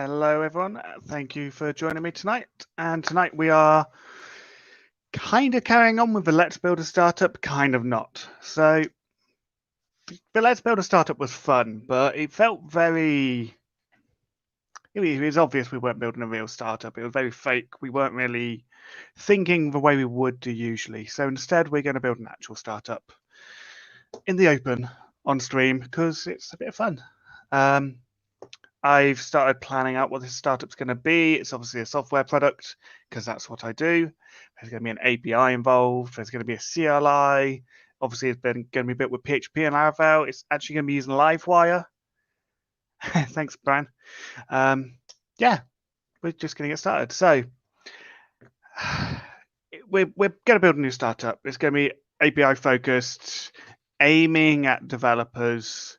Hello, everyone. Thank you for joining me tonight. And tonight we are kind of carrying on with the Let's Build a Startup, kind of not. So the Let's Build a Startup was fun, but it felt very... It was obvious we weren't building a real startup. It was very fake. We weren't really thinking the way we would do usually. So instead, we're going to build an actual startup in the open on stream because it's a bit of fun. I've started planning out what this startup's going to be. It's obviously a software product because that's what I do. There's going to be an API involved. There's going to be a CLI. Obviously, it's going to be built with PHP and Laravel. It's actually going to be using Livewire. Thanks, Brian. Yeah, we're just going to get started. So we're going to build a new startup. It's going to be API focused, aiming at developers.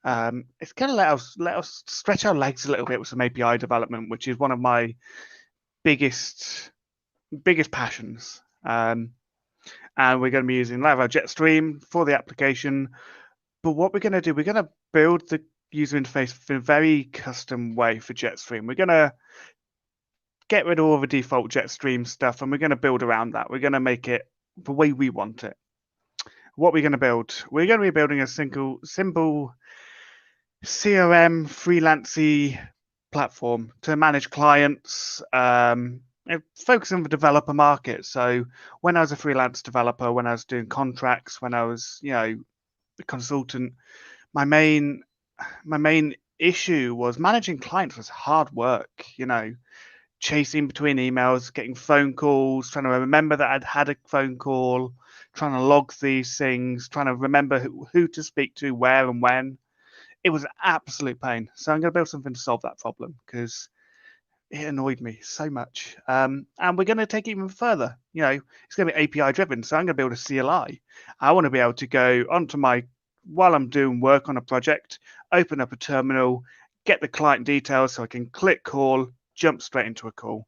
It's going to let us stretch our legs a little bit with some API development, which is one of my biggest passions. And we're going to be using Laravel Jetstream for the application. But what we're going to do, we're going to build the user interface in a very custom way for Jetstream. We're going to get rid of all the default Jetstream stuff, and we're going to build around that. We're going to make it the way we want it. What we're going to build, we're going to be building a simple CRM freelancey platform to manage clients, focus on the developer market. So when I was a freelance developer, when I was doing contracts, when I was, a consultant, my main issue was managing clients was hard work, chasing between emails, getting phone calls, trying to remember that I'd had a phone call, trying to log these things, trying to remember who to speak to, where and when. It was an absolute pain. So I'm going to build something to solve that problem because it annoyed me so much. And we're going to take it even further. It's going to be API driven. So I'm going to build a CLI. I want to be able to go onto while I'm doing work on a project, open up a terminal, get the client details so I can click call, jump straight into a call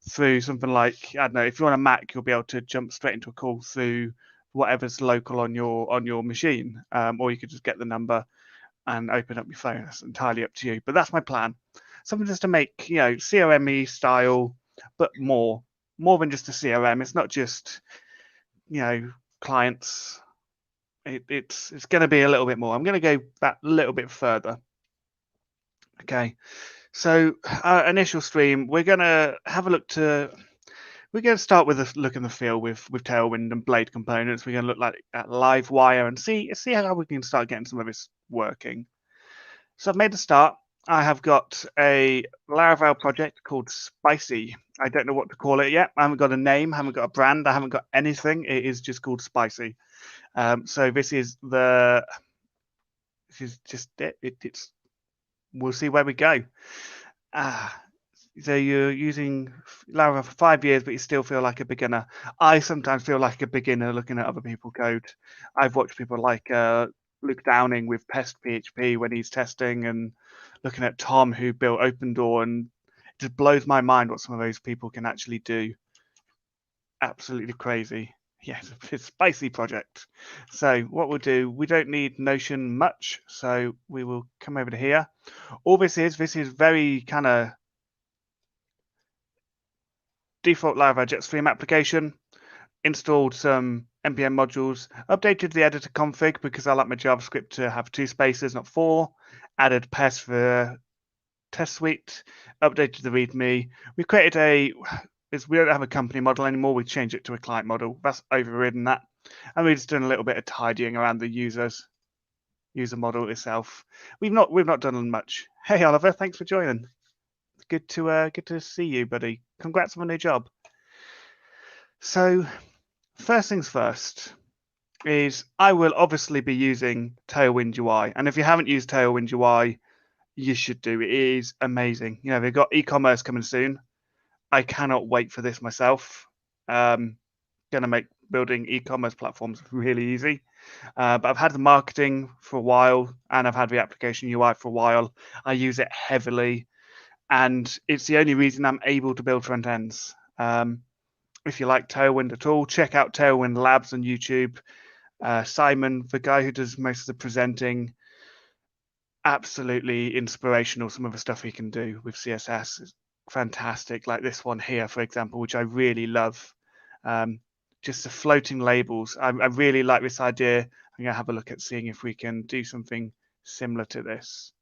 through something like, I don't know, if you're on a Mac, you'll be able to jump straight into a call through whatever's local on your machine. Or you could just get the number and open up your phone. That's entirely up to you. But that's my plan. Something just to make, CRM-y style, but more than just a CRM. It's not just, clients. It's going to be a little bit more. I'm going to go that little bit further. Okay. So our initial stream, we're going to have a look to... We're going to start with a look and the feel with Tailwind and Blade components. We're going to look at Livewire and see how we can start getting some of this working. So I've made a start. I have got a Laravel project called Spicy. I don't know what to call it yet. I haven't got a name, I haven't got a brand, I haven't got anything. It is just called Spicy. So this is just it. It's we'll see where we go. So you're using Laravel for 5 years, but you still feel like a beginner. I sometimes feel like a beginner looking at other people's code. I've watched people like Luke Downing with Pest PHP when he's testing, and looking at Tom who built Open Door, and it just blows my mind what some of those people can actually do. Absolutely crazy. Yes, it's a spicy project. So what we'll do, we don't need Notion much, so we will come over to here. All this is very kind of default Laravel Jetstream application, installed some npm modules, updated the editor config because I like my JavaScript to have 2 spaces, not 4, added pest for test suite, updated the README. We created we don't have a company model anymore. We changed it to a client model. That's overridden that. And we're just doing a little bit of tidying around the user model itself. We've not done much. Hey Oliver, thanks for joining. Good to see you, buddy. Congrats on a new job. So, first things first is I will obviously be using Tailwind UI, and if you haven't used Tailwind UI, you should do. It is amazing. They've got e-commerce coming soon. I cannot wait for this myself. Going to make building e-commerce platforms really easy. But I've had the marketing for a while, and I've had the application UI for a while. I use it heavily, and it's the only reason I'm able to build front ends. If you like Tailwind at all, check out Tailwind Labs on YouTube. Simon, the guy who does most of the presenting, absolutely inspirational. Some of the stuff he can do with CSS is fantastic. Like this one here, for example, which I really love. Just the floating labels. I really like this idea. I'm going to have a look at seeing if we can do something similar to this.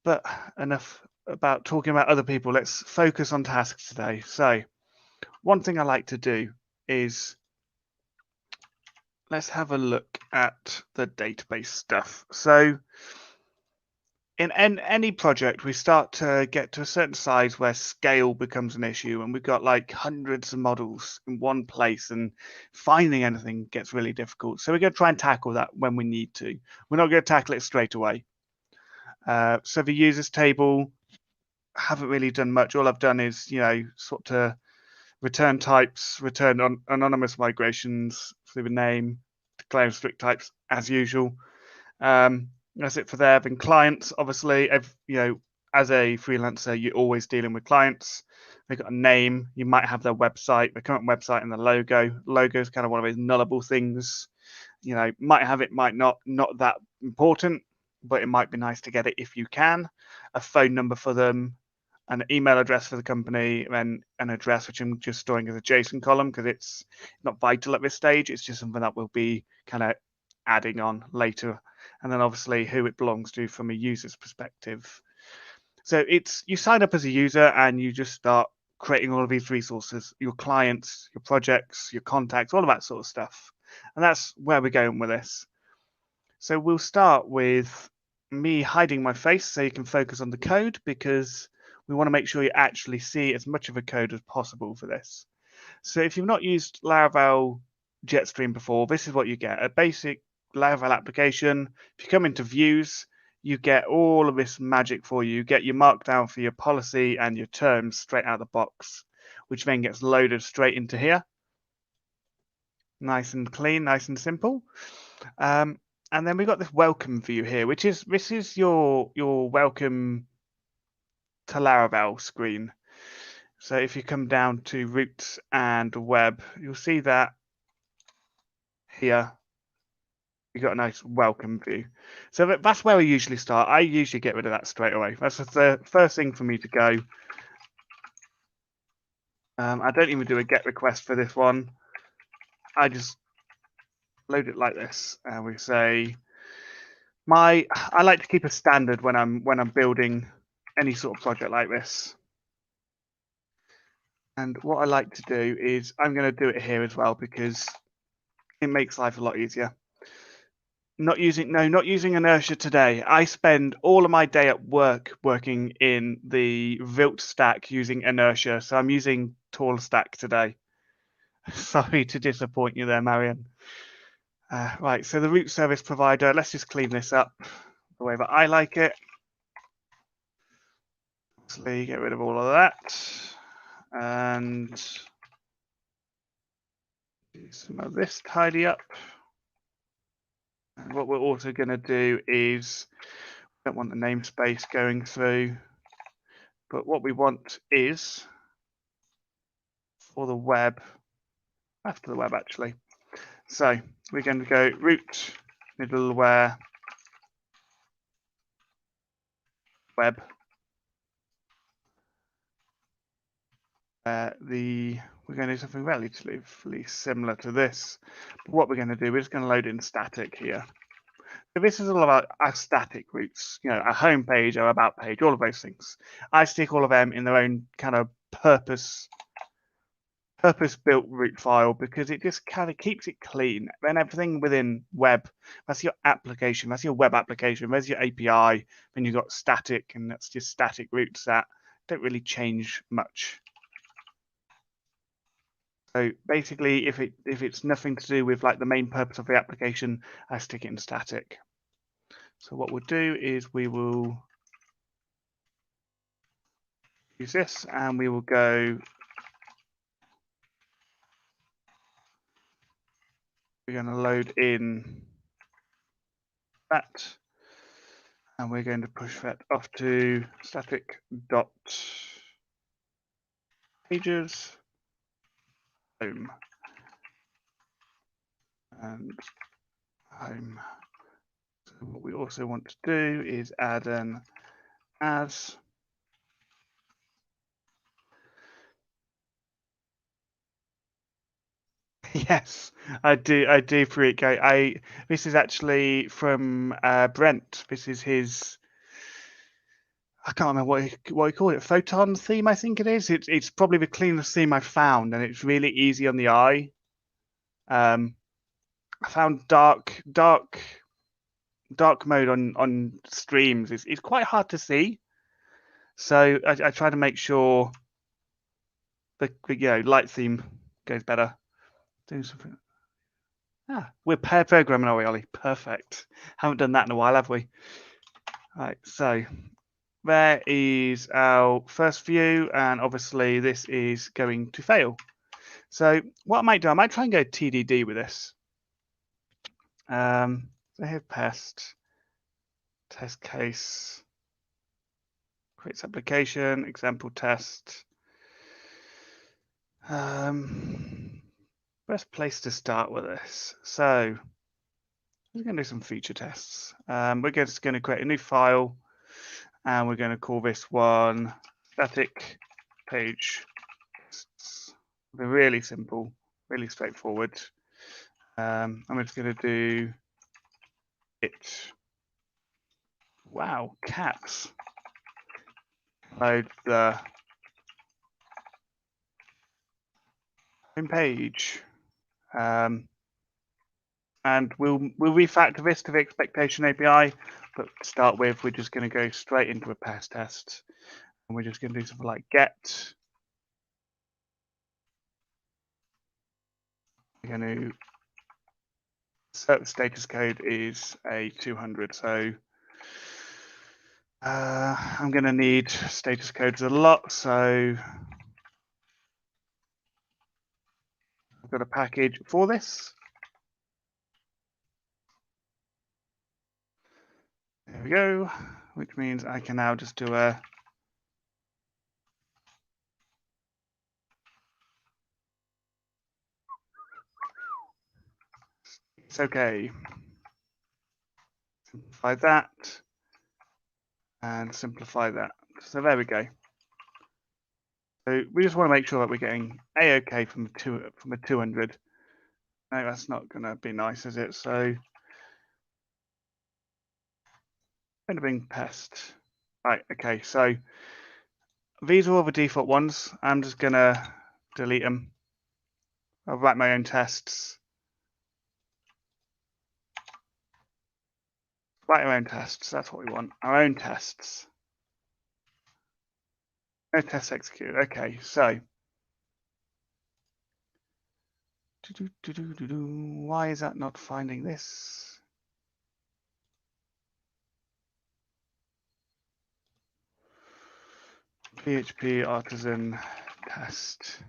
But enough about talking about other people. Let's focus on tasks today. So one thing I like to do is let's have a look at the database stuff. So in any project, we start to get to a certain size where scale becomes an issue, and we've got like hundreds of models in one place, and finding anything gets really difficult. So we're going to try and tackle that when we need to. We're not going to tackle it straight away. So the users table, haven't really done much. All I've done is, sort of return types, return anonymous migrations through the name, declare strict types as usual. That's it for there. Then clients, obviously, as a freelancer, you're always dealing with clients. They've got a name. You might have their website, the current website, and the logo. Logo is kind of one of those nullable things. Might have it, might not. Not that important, but it might be nice to get it if you can. A phone number for them, an email address for the company, and an address, which I'm just storing as a JSON column because it's not vital at this stage. It's just something that we'll be kind of adding on later. And then obviously who it belongs to from a user's perspective. So you sign up as a user and you just start creating all of these resources, your clients, your projects, your contacts, all of that sort of stuff. And that's where we're going with this. So we'll start with me hiding my face so you can focus on the code, because we want to make sure you actually see as much of a code as possible for this. So if you've not used Laravel Jetstream before, this is what you get. A basic Laravel application. If you come into views, you get all of this magic for you. You get your markdown for your policy and your terms straight out of the box, which then gets loaded straight into here. Nice and clean, nice and simple. And then we've got this welcome view here, this is your welcome to Laravel screen. So if you come down to routes and web, you'll see that here you've got a nice welcome view. So that's where we usually start. I usually get rid of that straight away. That's the first thing for me to go. I don't even do a get request for this one. I just load it like this, and we say I like to keep a standard when I'm building any sort of project like this. And what I like to do is I'm going to do it here as well because it makes life a lot easier. Not using inertia today. I spend all of my day at work working in the Vilt stack using inertia, so I'm using Tall stack today. Sorry to disappoint you there, Marion. Right, so the root service provider, let's just clean this up the way that I like it. Obviously, get rid of all of that. And do some of this tidy up. And what we're also going to do is, we don't want the namespace going through, but what we want is for the web, after the web actually. So we're going to go root middleware web. We're going to do something relatively similar to this. But what we're going to do, we're just going to load in static here. So this is all about our static routes, our home page, our about page, all of those things. I stick all of them in their own kind of purpose-built root file because it just kind of keeps it clean. Then everything within web, that's your application, that's your web application, there's your API, then you've got static, and that's just static routes that don't really change much. So basically, if it's nothing to do with like the main purpose of the application, I stick it in static. So what we'll do is we will use this, and we will go. We're going to load in that, and we're going to push that off to static dot pages home and home. So What we also want to do is add an as. Yes, I do. I do, Freak. This is actually from Brent. This is his. I can't remember what he called it. Photon theme, I think it is. It's probably the cleanest theme I've found, and it's really easy on the eye. I found dark mode on streams is quite hard to see. So I try to make sure the light theme goes better. Do something. We're pair programming, are we, Ollie? Perfect. Haven't done that in a while, have we? Right, so there is our first view, and obviously this is going to fail. So what I might do, I might try and go TDD with this. So here, test case, creates application, example test. Best place to start with this. So we're going to do some feature tests. We're just going to create a new file, and we're going to call this one static page. They're really simple, really straightforward. I'm just going to do it. Wow, caps. Load the home page. And we'll refactor this to the expectation API, but to start with, we're just going to go straight into a pass test. And we're just going to do something like get. We're going to set the status code is a 200. So I'm going to need status codes a lot. So I've got a package for this. There we go, which means I can now just do a it's okay. Simplify that and simplify that. So there we go. So we just want to make sure that we're getting A-OK from a 200. No, that's not going to be nice, is it? So going to bring pest. Right, okay, so these are all the default ones. I'm just going to delete them. I'll write my own tests. Write our own tests. That's what we want. Our own tests. No tests executed. Okay, so why is that not finding this? PHP artisan test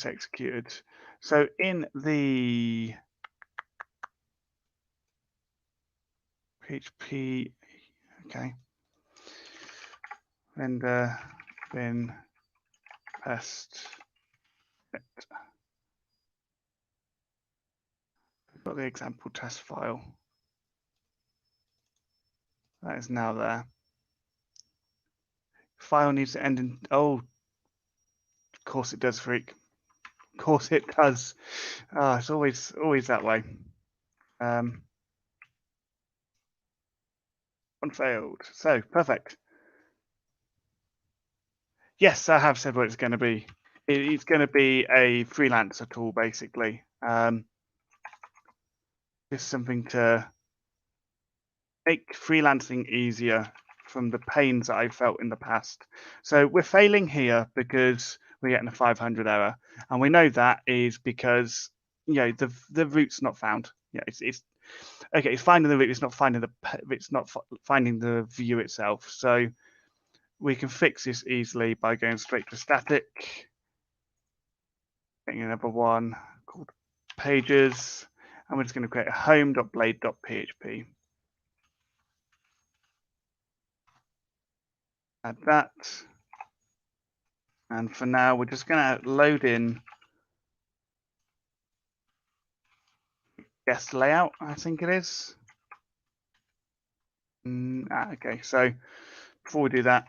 executed. So in the PHP, okay, render bin test. We've got the example test file. That is now there. File needs to end in, oh, of course it does, Freak. Of course it does. It's always that way. One failed. So perfect. Yes, I have said what it's going to be. It's going to be a freelancer tool, basically. Just something to make freelancing easier from the pains that I felt in the past. So we're failing here because we're getting a 500 error, and we know that is because the route's not found. Yeah, it's okay. It's finding the route. It's not finding the view itself. So we can fix this easily by going straight to static, getting another one called pages, and we're just going to create a home.blade.php. Add that. And for now, we're just going to load in guest layout, I think it is. Okay, so before we do that,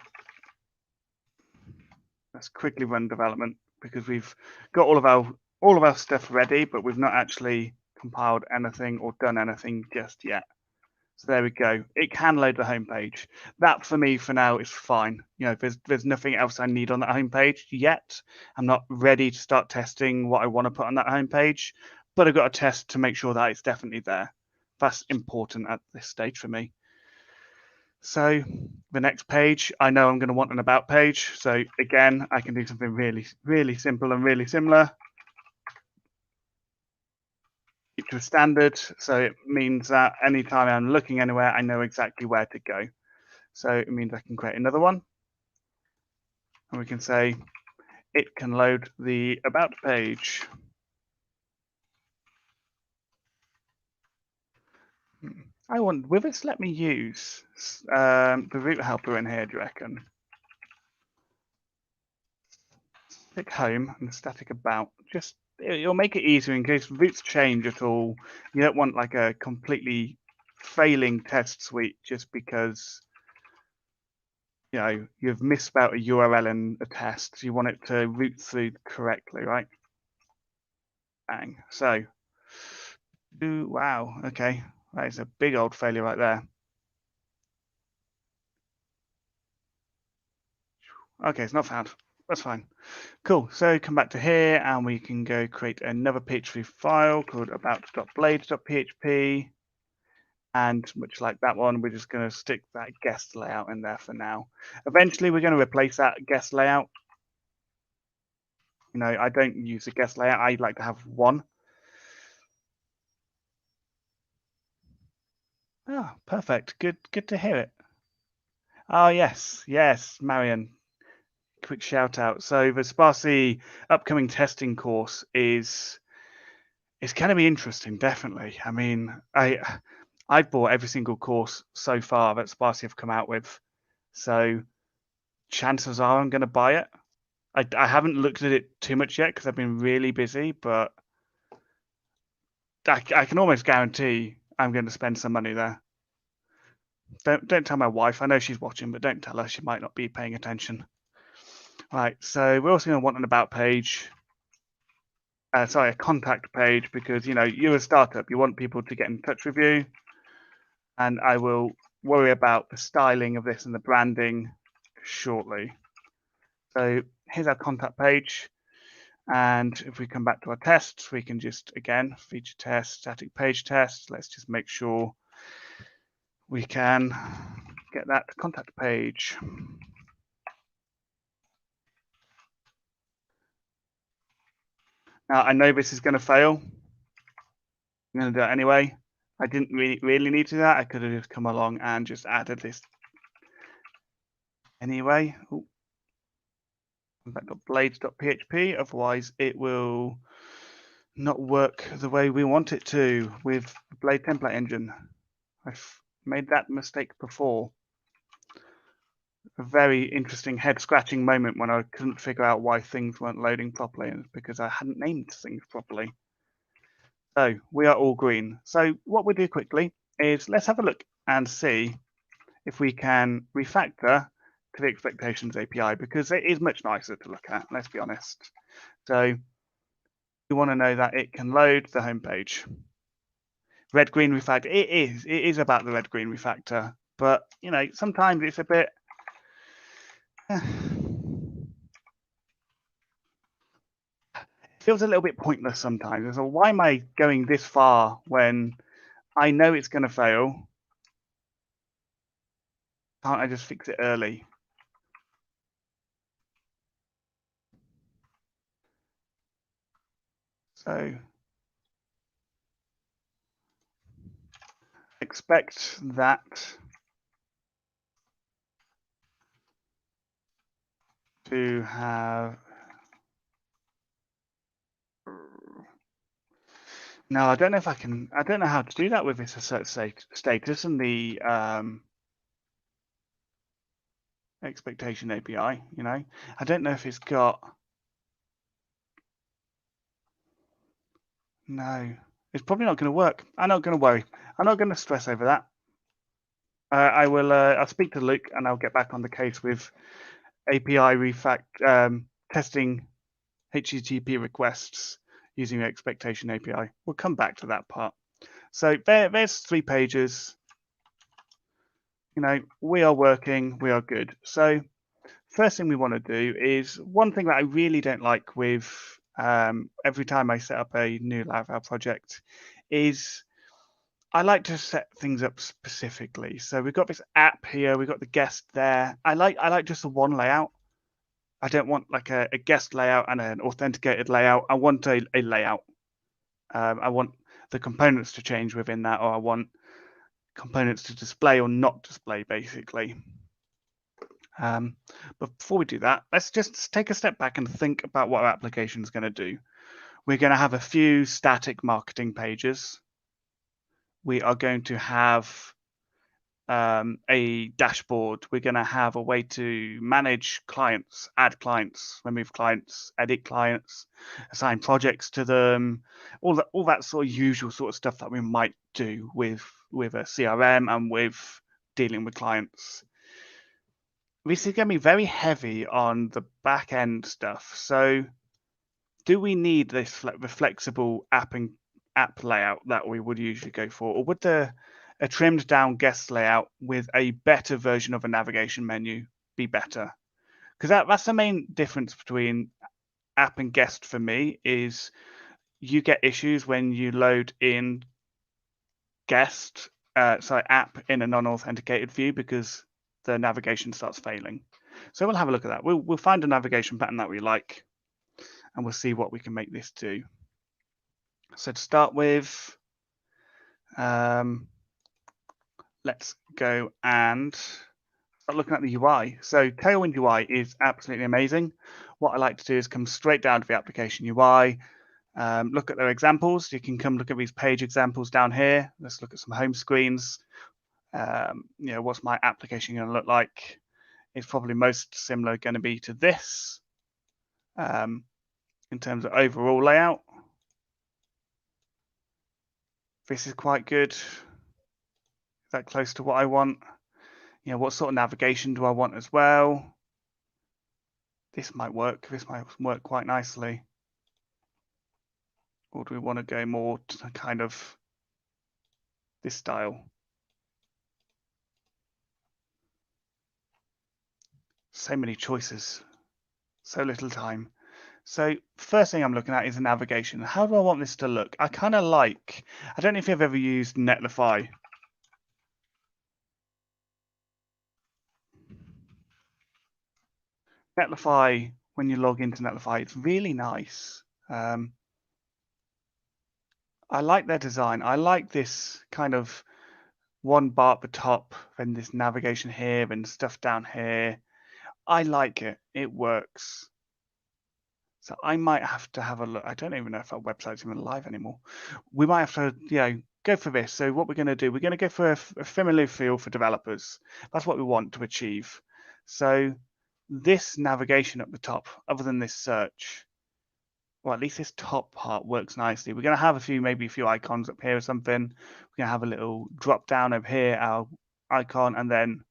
let's quickly run development because we've got all of our stuff ready, but we've not actually compiled anything or done anything just yet. So there we go. It can load the homepage. That for me for now is fine. You know, there's nothing else I need on that homepage yet. I'm not ready to start testing what I want to put on that homepage, but I've got to test to make sure that it's definitely there. That's important at this stage for me. So the next page, I know I'm going to want an about page. So again, I can do something really, really simple and really similar. Keep to a standard. So it means that anytime I'm looking anywhere, I know exactly where to go. So it means I can create another one. And we can say it can load the about page. Will this let me use the root helper in here, do you reckon? Click home and static about. Just it'll make it easier in case roots change at all. You don't want like a completely failing test suite just because you know you've misspelled a URL in a test. You want it to root through correctly, right? Bang. So, wow, okay, that is a big old failure right there. Okay, it's not found. That's fine. Cool. So come back to here and we can go create another PHP file called about.blade.php. And much like that one, we're just going to stick that guest layout in there for now. Eventually, we're going to replace that guest layout. You know, I don't use a guest layout. I like to have one. Oh, perfect. Good to hear it. Oh, yes, Marion. Quick shout out. So the Sparsy upcoming testing course is it's going to be interesting, definitely. I mean, I've bought every single course so far that Sparsy have come out with, so chances are I'm going to buy it. I haven't looked at it too much yet because I've been really busy, but I can almost guarantee I'm going to spend some money there. Don't tell my wife. I know she's watching, but don't tell her. She might not be paying attention. Right, so we're also going to want an about page. Sorry, a contact page because you know you're a startup. You want people to get in touch with you, and I will worry about the styling of this and the branding shortly. So here's our contact page. And if we come back to our tests, we can just, again, feature test, static page test. Let's just make sure we can get that contact page. Now, I know this is going to fail. I'm going to do it anyway. I didn't really need to do that. I could have just come along and just added this anyway. Ooh. Blades.php, otherwise it will not work the way we want it to with the Blade template engine. I've made that mistake before. A very interesting head scratching moment when I couldn't figure out why things weren't loading properly, and it's because I hadn't named things properly. So we are all green. So what we'll do quickly is let's have a look and see if we can refactor to the expectations API because it is much nicer to look at, let's be honest. So we want to know that it can load the homepage. Red green refactor, it is about the red green refactor, but you know, sometimes it's a bit feels a little bit pointless sometimes. So why am I going this far when I know it's going to fail? Can't I just fix it early? So expect that to have. No, I don't know if I can. I don't know how to do that with this assert status and the expectation API. You know, I don't know if it's got. No, it's probably not going to work. I'm not going to worry. I'm not going to stress over that. I'll speak to Luke and I'll get back on the case with API testing HTTP requests using the expectation API. We'll come back to that part. So there's 3 pages. We are working, we are good. So first thing we want to do is one thing that I really don't like with every time I set up a new Laravel project is I like to set things up specifically. So we've got this app here, we've got the guest there. I like just the one layout. I don't want like a guest layout and an authenticated layout. I want a layout. I want the components to change within that, or I want components to display or not display, basically. But before we do that, let's just take a step back and think about what our application is going to do. We're going to have a few static marketing pages. We are going to have a dashboard. We're going to have a way to manage clients, add clients, remove clients, edit clients, assign projects to them, all that sort of usual sort of stuff that we might do with a CRM and with dealing with clients. This is going to be very heavy on the back end stuff. So do we need this flexible app layout that we would usually go for, or would a trimmed down guest layout with a better version of a navigation menu be better? Because that's the main difference between app and guest for me, is you get issues when you load in app in a non-authenticated view because the navigation starts failing. So we'll have a look at that. We'll find a navigation pattern that we like, and we'll see what we can make this do. So to start with, let's go and start looking at the UI. So Tailwind UI is absolutely amazing. What I like to do is come straight down to the application UI, look at their examples. You can come look at these page examples down here. Let's look at some home screens. What's my application going to look like? It's probably most similar going to be to this in terms of overall layout. This is quite good. Is that close to what I want? What sort of navigation do I want as well? This might work. This might work quite nicely. Or do we want to go more to kind of this style? So many choices, so little time. So first thing I'm looking at is the navigation. How do I want this to look? I kind of like, I don't know if you've ever used Netlify. Netlify, when you log into Netlify, it's really nice. I like their design. I like this kind of one bar at the top, then this navigation here, and stuff down here. I like it. It works. So I might have to have a look. I don't even know if our website's even live anymore. We might have to, go for this. So what we're going to do, we're going to go for a familiar feel for developers. That's what we want to achieve. So this navigation up the top, other than this search, well, at least this top part works nicely. We're going to have maybe a few icons up here or something. We're going to have a little drop down over here, our icon, and then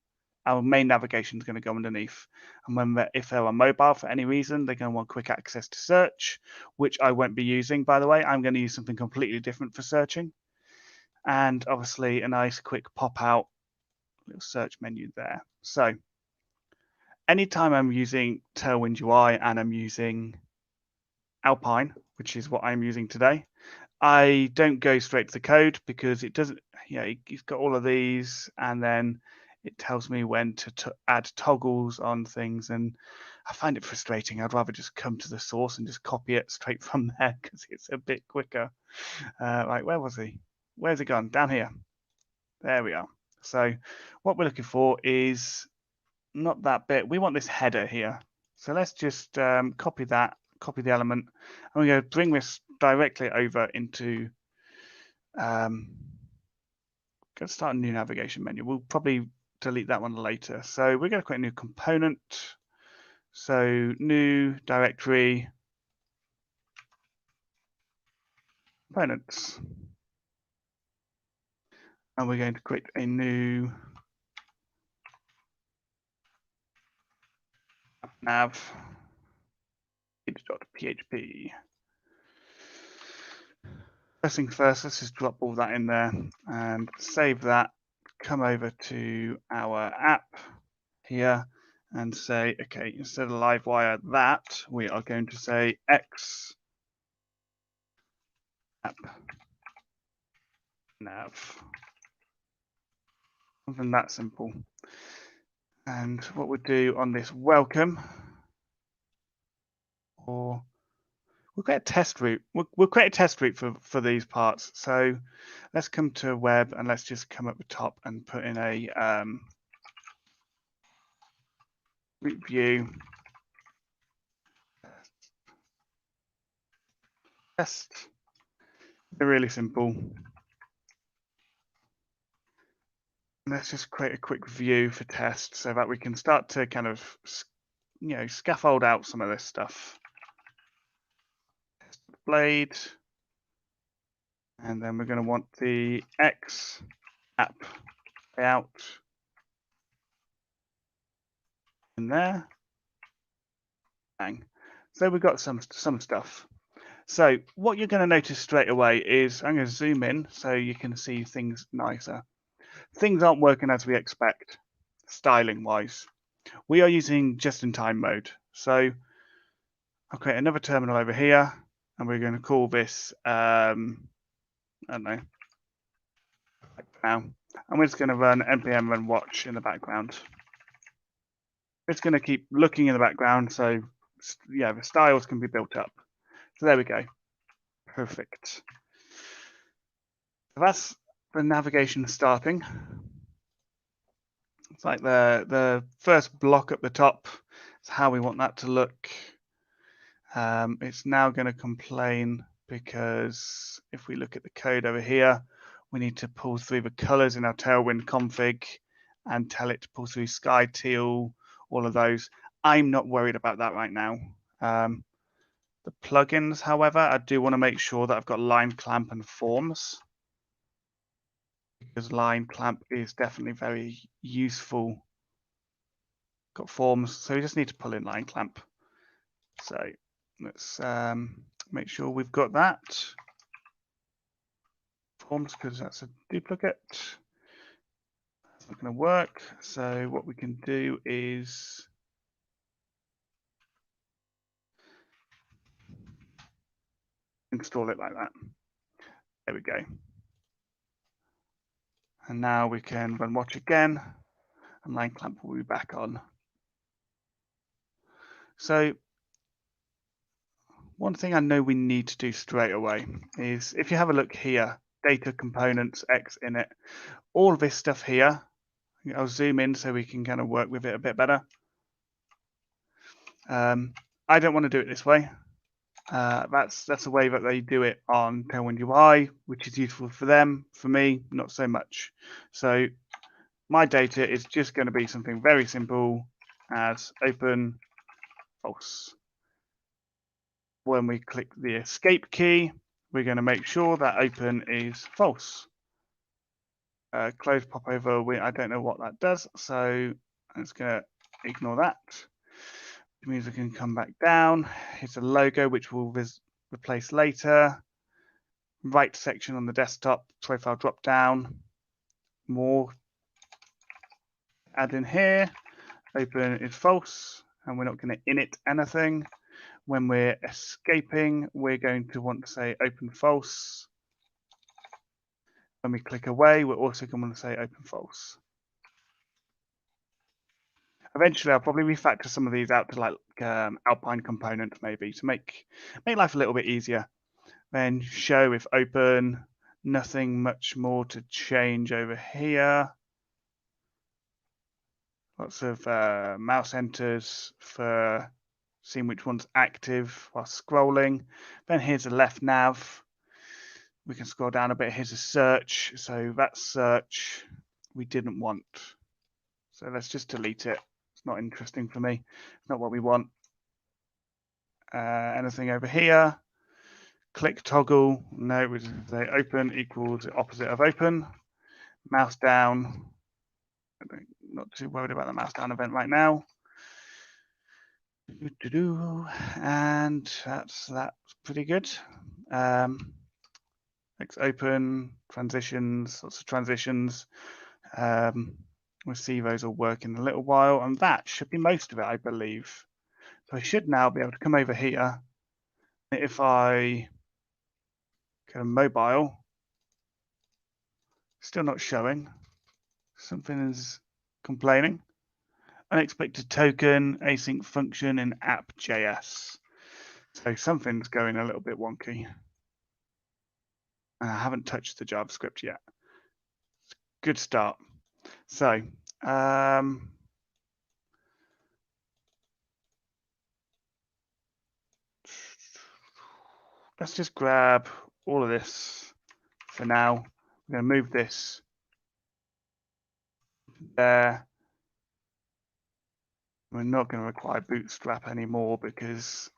our main navigation is going to go underneath. And if they're on mobile for any reason, they're going to want quick access to search, which I won't be using, by the way. I'm going to use something completely different for searching. And obviously a nice quick pop out little search menu there. So anytime I'm using Tailwind UI and I'm using Alpine, which is what I'm using today, I don't go straight to the code because it doesn't, it's got all of these, and then it tells me when to add toggles on things, and I find it frustrating. I'd rather just come to the source and just copy it straight from there because it's a bit quicker. Right, where was he? Where's he gone? Down here. There we are. So what we're looking for is not that bit. We want this header here. So let's just copy that, copy the element, and we're going to bring this directly over into going to start a new navigation menu. We'll probably delete that one later. So we're going to create a new component. So new directory, components. And we're going to create a new nav page.php. First things first, let's just drop all that in there and save that. Come over to our app here and say, okay, instead of livewire that, we are going to say x app nav. Something that simple. And what we'll do on this welcome, or we'll create a test route. We'll create a test route for these parts. So let's come to web and let's just come up the top and put in a route view test. They're really simple. Let's just create a quick view for test so that we can start to kind of, scaffold out some of this stuff. Blade. And then we're going to want the X app layout in there. Bang. So we've got some stuff. So what you're going to notice straight away is I'm going to zoom in so you can see things nicer. Things aren't working as we expect, styling wise. We are using just-in-time mode. So I'll create another terminal over here, and we're going to call this, I don't know, now. And we're just going to run npm run watch in the background. It's going to keep looking in the background, so yeah, the styles can be built up. So there we go. Perfect. So that's the navigation starting. It's like the first block at the top. It's how we want that to look. It's now going to complain because if we look at the code over here, we need to pull through the colors in our Tailwind config and tell it to pull through sky, teal, all of those. I'm not worried about that right now. The plugins, however, I do want to make sure that I've got line clamp and forms, because line clamp is definitely very useful. Got forms, so we just need to pull in line clamp. So let's make sure we've got that. Forms, because that's a duplicate. That's not going to work. So what we can do is install it like that. There we go. And now we can run watch again, and line clamp will be back on. So one thing I know we need to do straight away is, if you have a look here, data components, X in it, all this stuff here, I'll zoom in so we can kind of work with it a bit better. I don't want to do it this way. That's the way that they do it on Tailwind UI, which is useful for them. For me, not so much. So my data is just going to be something very simple as open false. When we click the escape key, we're going to make sure that open is false. Close popover, I don't know what that does, so I'm just going to ignore that. It means we can come back down. Here's a logo which we'll replace later. Right section on the desktop, profile drop down. More. Add in here. Open is false, and we're not going to init anything. When we're escaping, we're going to want to say open false. When we click away, we're also going to want to say open false. Eventually, I'll probably refactor some of these out to like Alpine component maybe to make life a little bit easier. Then show if open, nothing much more to change over here. Lots of mouse enters for seeing which one's active while scrolling. Then here's a left nav. We can scroll down a bit. Here's a search. So that search we didn't want. So let's just delete it. It's not interesting for me. It's not what we want. Anything over here? Click toggle. No, we just say open equals the opposite of open. Mouse down. I'm not too worried about the mouse down event right now. And that's pretty good. Let's open transitions, lots of transitions. We'll see those will work in a little while, and that should be most of it, I believe. So I should now be able to come over here. If I go mobile, still not showing. Something is complaining. Unexpected token, async function in app.js. So something's going a little bit wonky. I haven't touched the JavaScript yet. Good start. So, let's just grab all of this for now. We're going to move this there. We're not going to require Bootstrap anymore because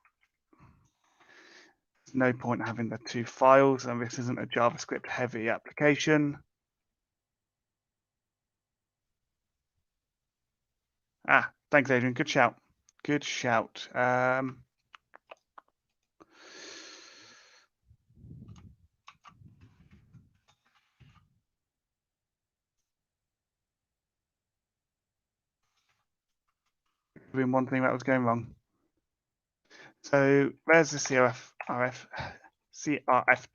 there's no point having the two files, and this isn't a JavaScript heavy application. Thanks, Adrian. Good shout. Good shout. Doing one thing that was going wrong. So there's the CRF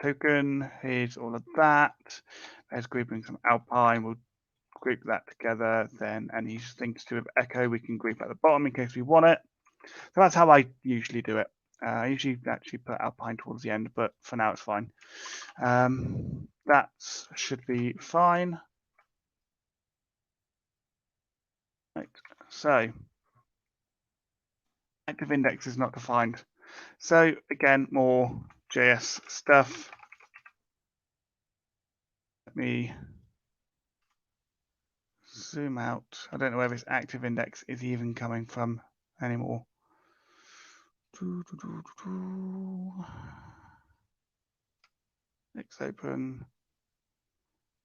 token. Here's all of that. There's grouping some Alpine. We'll group that together. Then any things to do with Echo, we can group at the bottom in case we want it. So that's how I usually do it. I usually actually put Alpine towards the end, but for now it's fine. That should be fine. Right. So active index is not defined. So again, more JS stuff. Let me zoom out. I don't know where this active index is even coming from anymore. X open.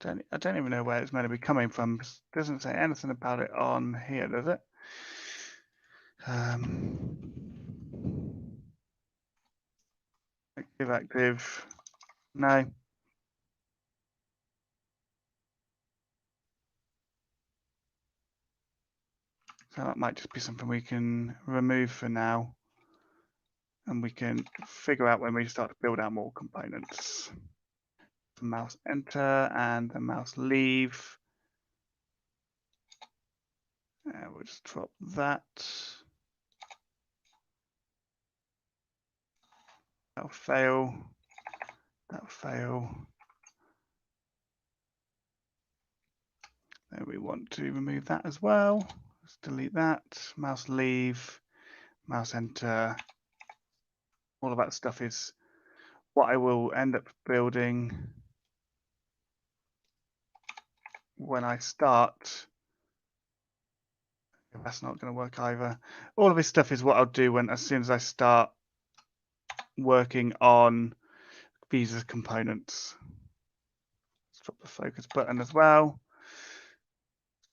I don't even know where it's meant to be coming from. It doesn't say anything about it on here, does it? Active. No. So that might just be something we can remove for now. And we can figure out when we start to build out more components. Mouse enter and the mouse leave. We'll just drop that. That'll fail. That'll fail. Then we want to remove that as well. Let's delete that. Mouse leave. Mouse enter. All of that stuff is what I will end up building when I start. That's not going to work either. All of this stuff is what I'll do as soon as I start working on these as components. Let's drop the focus button as well.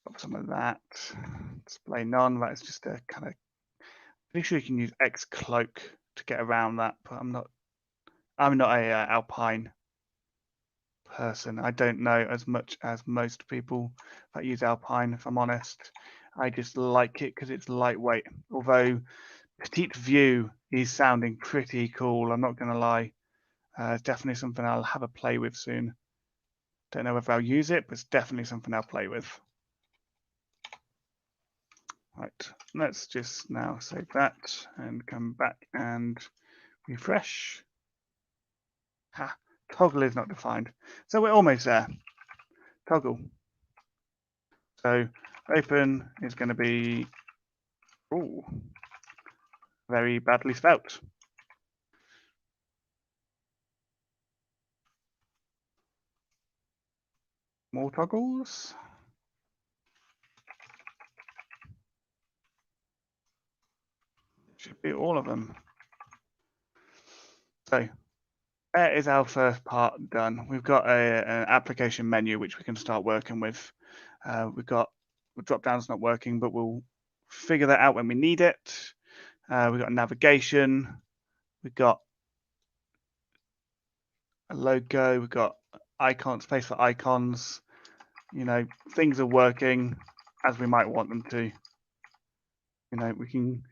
Drop some of that. Display none. That is just a kind of. Pretty sure you can use X cloak to get around that, but I'm not a Alpine person. I don't know as much as most people that use Alpine, if I'm honest. I just like it because it's lightweight. Although Petite View is sounding pretty cool, I'm not going to lie. It's definitely something I'll have a play with soon. Don't know whether I'll use it, but it's definitely something I'll play with. Right, let's just now save that and come back and refresh. Toggle is not defined. So we're almost there. Toggle. So open is going to be very badly spelt. More toggles. Should be all of them. So that is our first part done. We've got an application menu which we can start working with. We've got the drop down's not working, but we'll figure that out when we need it. We've got navigation. We've got a logo. We've got icon space for icons. You know, things are working as we might want them to. You know, we can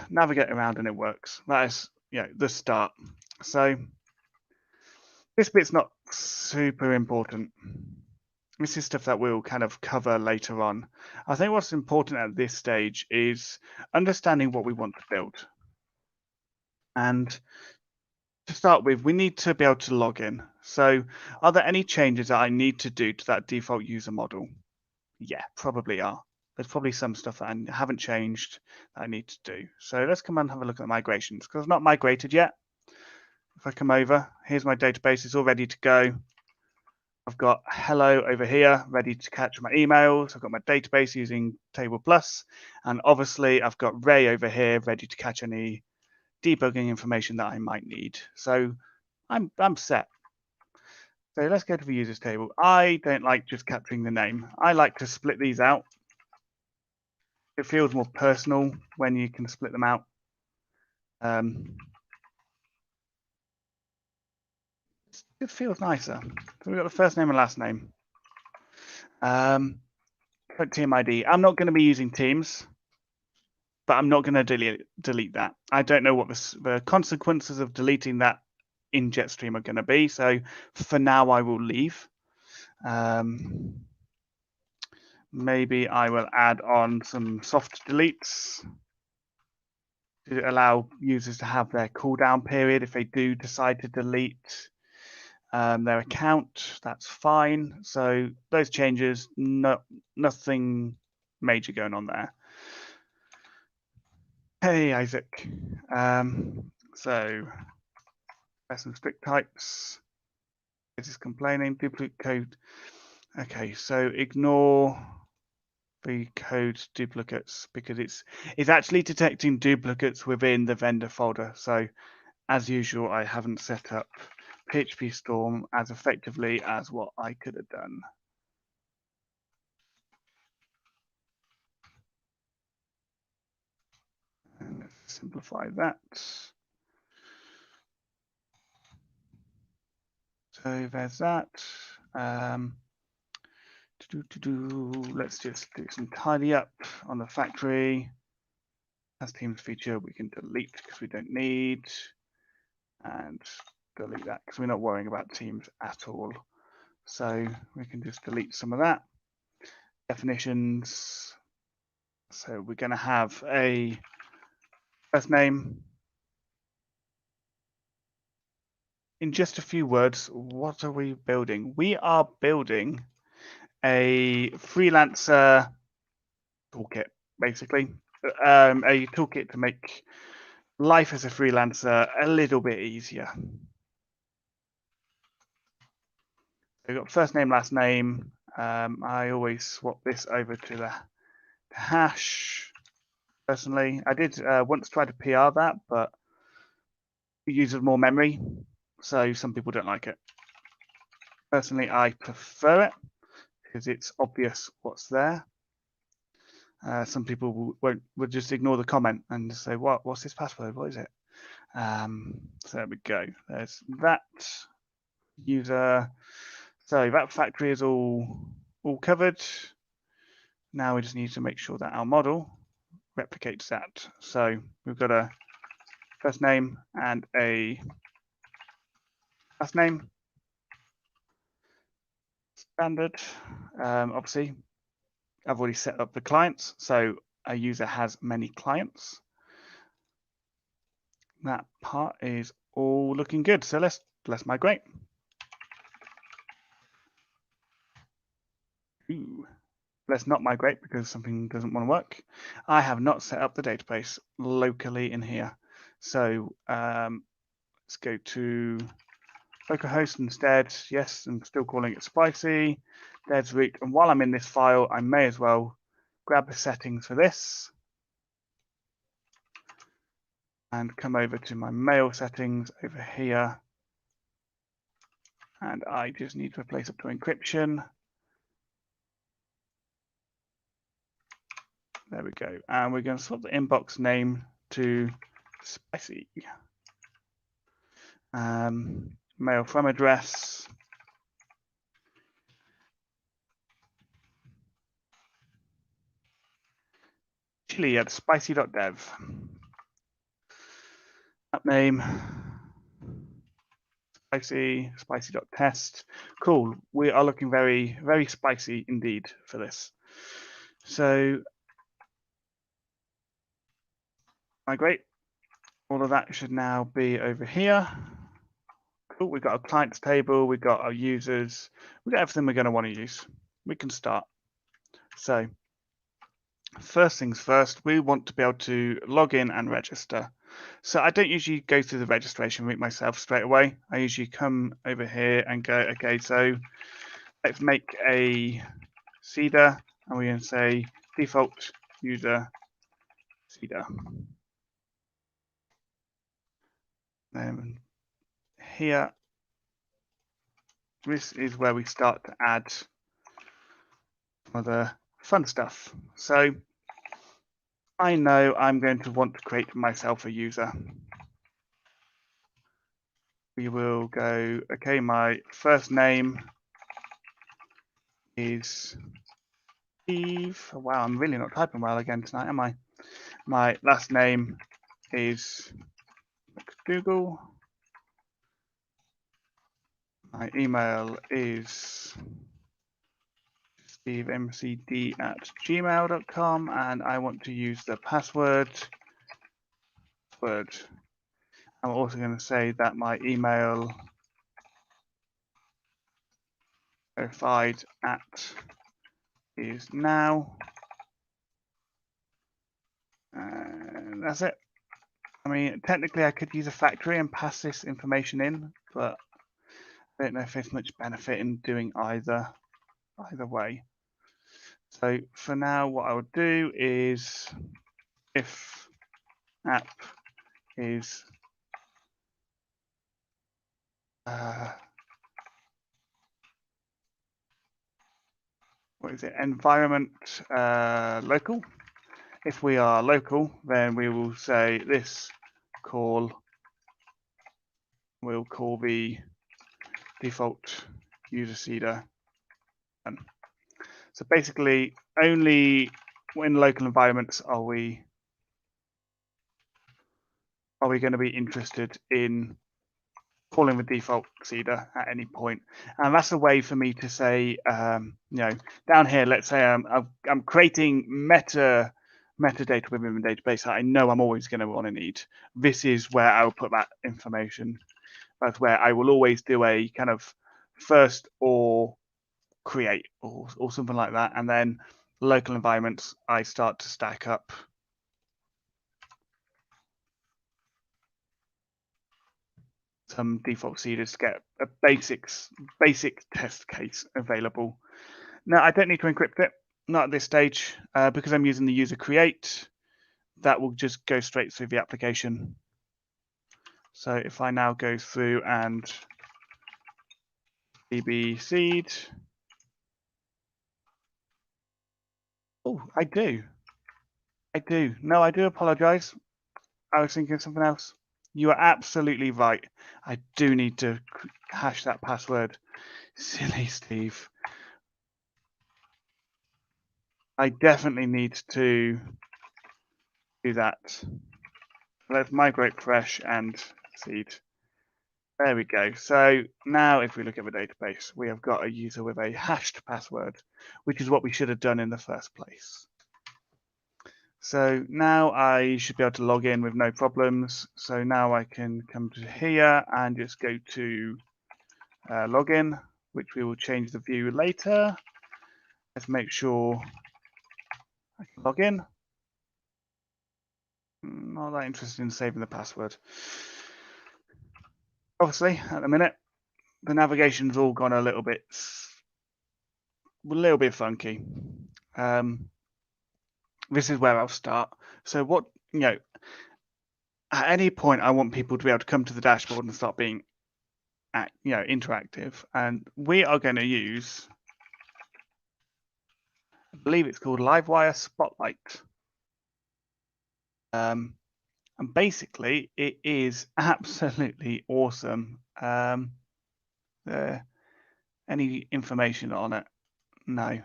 navigate around and it works. That is, you know, the start. So this bit's not super important. This is stuff that we'll kind of cover later on. I think what's important at this stage is understanding what we want to build. And to start with, we need to be able to log in. So are there any changes that I need to do to that default user model? Yeah, probably are. There's probably some stuff that I haven't changed that I need to do. So let's come and have a look at the migrations because I've not migrated yet. If I come over, here's my database. It's all ready to go. I've got Hello over here, ready to catch my emails. I've got my database using Table Plus. And obviously, I've got Ray over here, ready to catch any debugging information that I might need. So I'm set. So let's go to the users table. I don't like just capturing the name. I like to split these out. It feels more personal when you can split them out. It feels nicer. So we've got the first name and last name. Team ID. I'm not going to be using Teams, but I'm not going to delete that. I don't know what the consequences of deleting that in Jetstream are going to be. So for now, I will leave. Maybe I will add on some soft deletes to allow users to have their cooldown period if they do decide to delete their account. That's fine. So those changes, nothing major going on there. Hey, Isaac. So there's some strict types. It is complaining, duplicate code. Okay, so ignore the code duplicates because it's actually detecting duplicates within the vendor folder. So as usual, I haven't set up PHP Storm as effectively as what I could have done. And let's simplify that. So there's that. Let's just do some tidy up on the factory. As Teams feature, we can delete because we don't need, and delete that because we're not worrying about Teams at all. So we can just delete some of that. Definitions. So we're going to have a first name. In just a few words, what are we building? We are building a freelancer toolkit, basically. A toolkit to make life as a freelancer a little bit easier. We've got first name, last name. I always swap this over to the hash. Personally, I did once try to PR that, but it uses more memory, so some people don't like it. Personally, I prefer it because it's obvious what's there. Some people would just ignore the comment and say, what's this password? What is it? So there we go. There's that user. So that factory is all covered. Now we just need to make sure that our model replicates that. So we've got a first name and a last name. Standard. Obviously, I've already set up the clients, so a user has many clients. That part is all looking good. So let's migrate. Ooh. Let's not migrate because something doesn't want to work. I have not set up the database locally in here. So let's go to localhost instead. Yes, I'm still calling it spicy. There's root. And while I'm in this file, I may as well grab the settings for this and come over to my mail settings over here. And I just need to replace up to encryption. There we go. And we're going to swap the inbox name to spicy. Mail from address. Chili at spicy.dev. App name. Spicy.test. Cool. We are looking very, very spicy indeed for this. So migrate. All of that should now be over here. Cool. We've got our clients table. We've got our users. We've got everything we're going to want to use. We can start. So first things first, we want to be able to log in and register. So I don't usually go through the registration route myself straight away. I usually come over here and go, okay, so let's make a seeder and we're going to say default user seeder. Then here, this is where we start to add some of the fun stuff. So I know I'm going to want to create myself a user. We will go, okay, my first name is Steve. Wow, I'm really not typing well again tonight, am I? My last name is Google. My email is stevemcd@gmail.com, and I want to use the password. I'm also going to say that my email verified at is now. And that's it. I mean, technically I could use a factory and pass this information in, but I don't know if there's much benefit in doing either way. So for now, what I would do is if app is what is it? Environment local. If we are local, then we will say this call. We'll call the default user seeder. So basically, only in local environments are we going to be interested in calling the default seeder at any point. And that's a way for me to say, down here, let's say I'm creating metadata within the database that I know I'm always going to want to need. This is where I'll put that information. That's where I will always do a kind of first or create or something like that. And then local environments, I start to stack up some default seeders to get a basic test case available. Now, I don't need to encrypt it, not at this stage, because I'm using the user create. That will just go straight through the application. So if I now go through and db seed, oh, I do. No, I do apologize. I was thinking of something else. You are absolutely right. I do need to hash that password. Silly Steve. I definitely need to do that. Let's migrate fresh and seed. There we go. So now if we look at the database, we have got a user with a hashed password, which is what we should have done in the first place. So now I should be able to log in with no problems. So now I can come to here and just go to login, which we will change the view later. Let's make sure I can log in. Not that interested in saving the password. Obviously, at the minute, the navigation's all gone a little bit funky. This is where I'll start. So what, at any point, I want people to be able to come to the dashboard and start being, interactive. And we are going to use, I believe it's called Livewire Spotlight. And basically, it is absolutely awesome. Any information on it? No.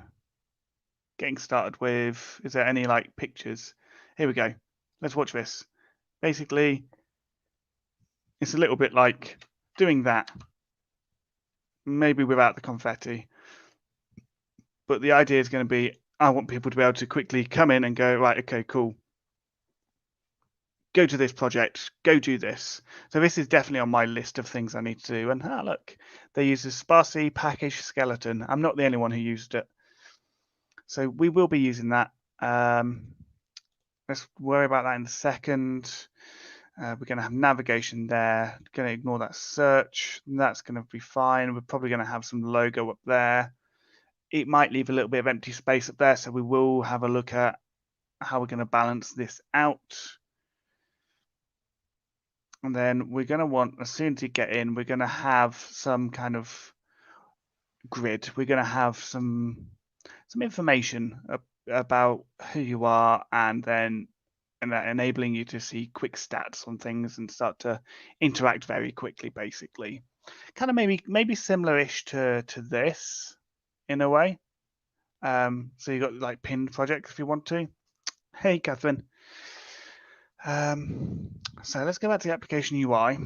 Getting started with, is there any like pictures? Here we go. Let's watch this. Basically, it's a little bit like doing that, maybe without the confetti. But the idea is going to be, I want people to be able to quickly come in and go, right, okay, cool. Go to this project, go do this. So this is definitely on my list of things I need to do. And look, they use a sparsely packaged skeleton. I'm not the only one who used it. So we will be using that. Let's worry about that in a second. We're going to have navigation there. Going to ignore that search. That's going to be fine. We're probably going to have some logo up there. It might leave a little bit of empty space up there. So we will have a look at how we're going to balance this out. And then we're going to want, as soon as you get in, we're going to have some kind of grid. We're going to have some information about who you are, and then enabling you to see quick stats on things and start to interact very quickly, basically. Kind of maybe similar-ish to this in a way. So you got like pinned projects if you want to. Hey, Catherine. So let's go back to the application UI.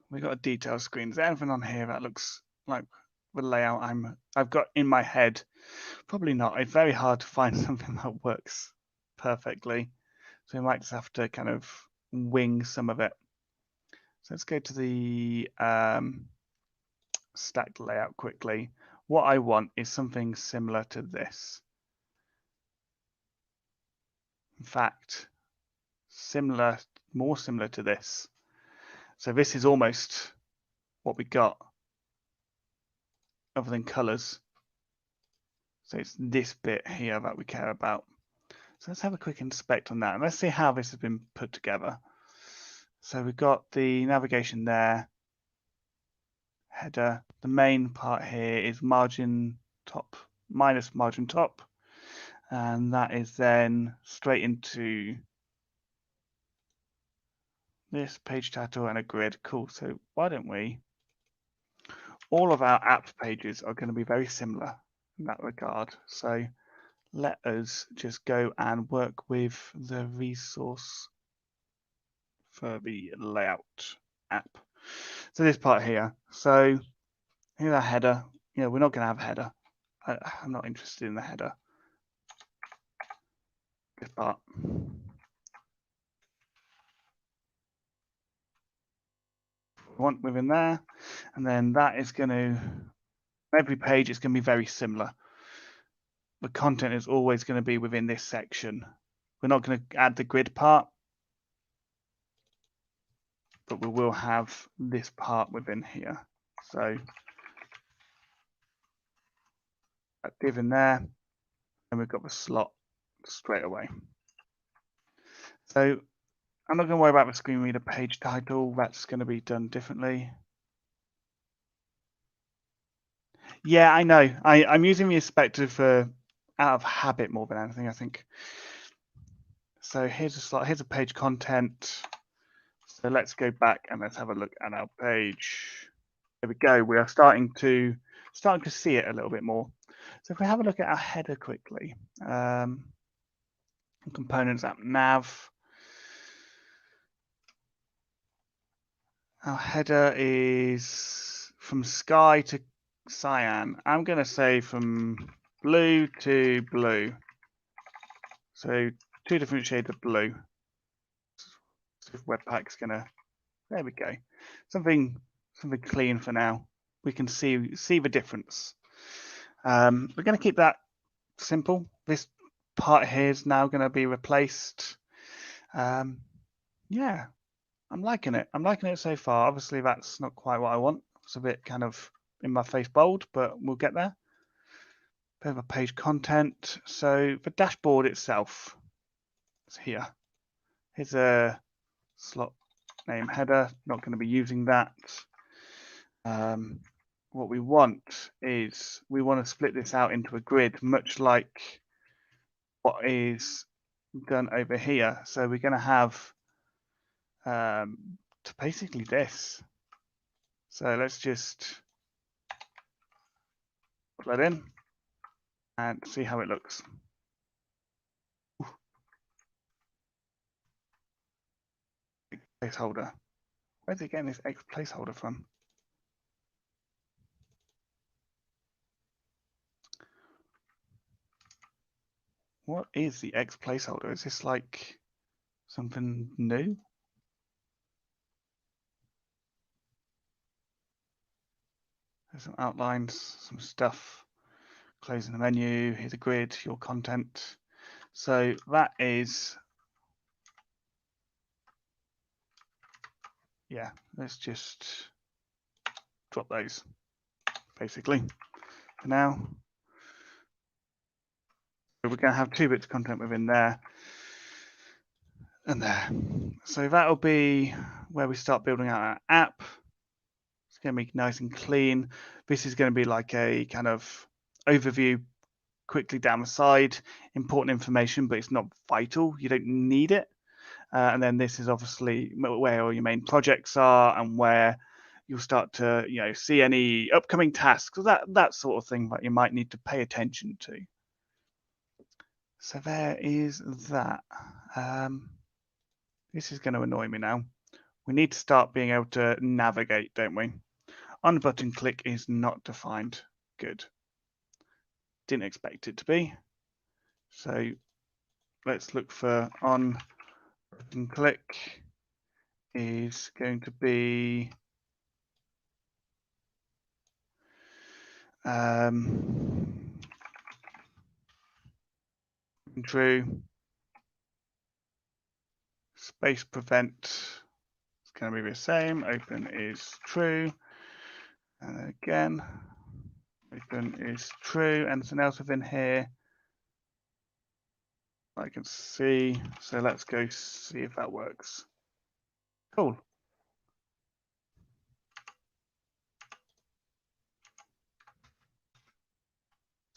We've got a detail screen. Is there anything on here that looks like the layout I've got in my head? Probably not. It's very hard to find something that works perfectly. So we might just have to kind of wing some of it. So let's go to the stacked layout quickly. What I want is something similar to this. In fact, more similar to this. So this is almost what we got, other than colors. So it's this bit here that we care about. So let's have a quick inspect on that. And let's see how this has been put together. So we've got the navigation there, header. The main part here is margin top minus margin top. And that is then straight into this page title and a grid. Cool. So why don't we, all of our app pages are going to be very similar in that regard. So let us just go and work with the resource for the layout app. So this part here. So here's our header. We're not going to have a header. I'm not interested in the header. This part. We want within there, and then that is going to, every page is going to be very similar. The content is always going to be within this section. We're not going to add the grid part, but we will have this part within here. So that div in there, and we've got the slot straight away. So I'm not going to worry about the screen reader page title. That's going to be done differently. Yeah, I know. I'm using the inspector for out of habit more than anything, I think. So here's a slot. Here's a page content. So let's go back and let's have a look at our page. There we go. We are starting to see it a little bit more. So if we have a look at our header quickly, components app nav. Our header is from sky to cyan. I'm going to say from blue to blue. So 2 different shades of blue. So Webpack's going to, there we go. Something clean for now. We can see the difference. We're going to keep that simple. This part here is now going to be replaced. Yeah, I'm liking it. I'm liking it so far. Obviously, that's not quite what I want. It's a bit kind of in my face bold, but we'll get there. Bit of a page content. So the dashboard itself is here. Here's a slot name header. Not going to be using that. What we want is we want to split this out into a grid, much like what is done over here. So we're going to have basically this. So let's just put that in and see how it looks. Placeholder. Where's it getting this X placeholder from? What is the X placeholder? Is this like something new? There's some outlines, some stuff. Closing the menu, here's a grid, your content. So that is, yeah, let's just drop those basically for now. We're going to have 2 bits of content within there and there. So that'll be where we start building out our app. It's going to be nice and clean. This is going to be like a kind of overview quickly down the side, important information, but it's not vital. You don't need it. And then this is obviously where all your main projects are and where you'll start to, see any upcoming tasks, that sort of thing that you might need to pay attention to. So there is that. This is going to annoy me now. We need to start being able to navigate, don't we? On button click is not defined. Good. Didn't expect it to be. So let's look for on button click is going to be true. Space prevent is going to be the same. Open is true. And again, open is true. Anything else within here? I can see. So let's go see if that works. Cool.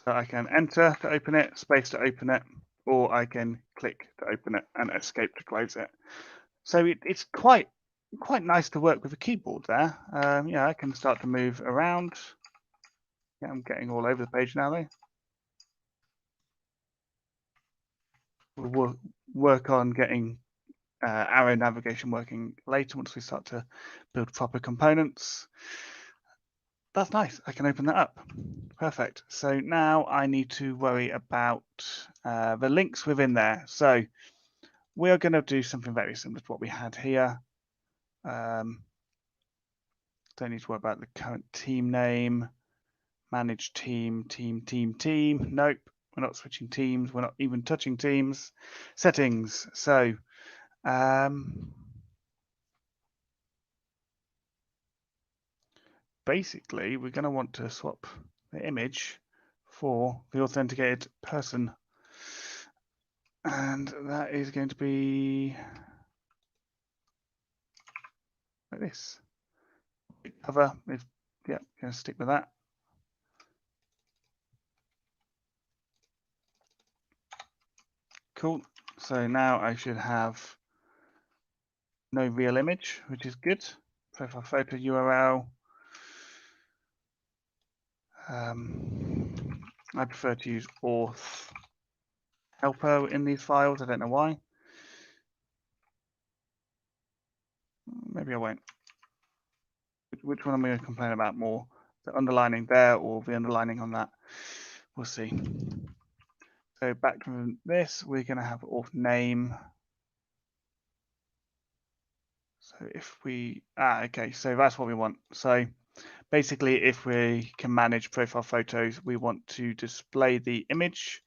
So I can enter to open it, space to open it, or I can click to open it and escape to close it. So it's quite nice to work with a keyboard there. Yeah, I can start to move around. Yeah, I'm getting all over the page now though. We'll work on getting arrow navigation working later once we start to build proper components. That's nice. I can open that up. Perfect. So now I need to worry about the links within there. So we are going to do something very similar to what we had here. Don't need to worry about the current team name. Manage team. Nope, we're not switching teams. We're not even touching teams. Settings. So basically, we're going to want to swap the image for the authenticated person. And that is going to be like this. Cover is, yeah, going to stick with that. Cool. So now I should have no real image, which is good. Profile photo URL. I prefer to use auth helper in these files. I don't know why. Maybe I won't. Which one am I going to complain about more? The underlining there or the underlining on that? We'll see. So back to this, we're going to have auth name. So if we, okay, so that's what we want. So basically, if we can manage profile photos, we want to display the image.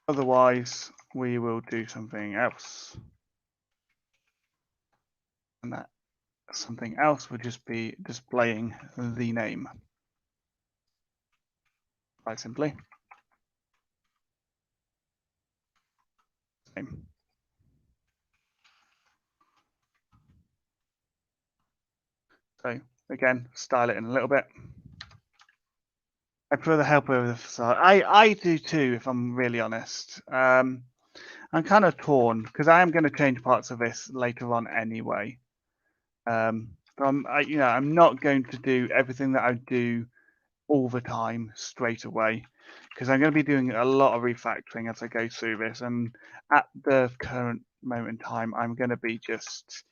Otherwise, we will do something else. And that something else would just be displaying the name. Quite simply. Same. So again, style it in a little bit. I prefer the help over the facade. I do too, if I'm really honest. I'm kind of torn because I am going to change parts of this later on anyway. So I'm not going to do everything that I do all the time straight away because I'm going to be doing a lot of refactoring as I go through this. And at the current moment in time, I'm going to be just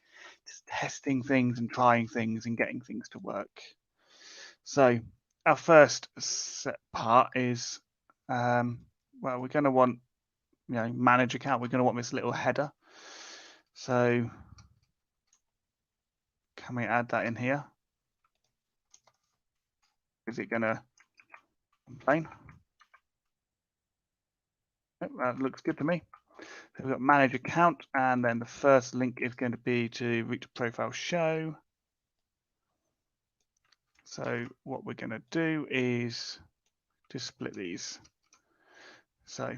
testing things and trying things and getting things to work. So our first set part is, well, we're going to want, manage account. We're going to want this little header. So can we add that in here? Is it going to complain? Oh, that looks good to me. So we've got manage account, and then the first link is going to be to route profile show. So what we're going to do is just split these. So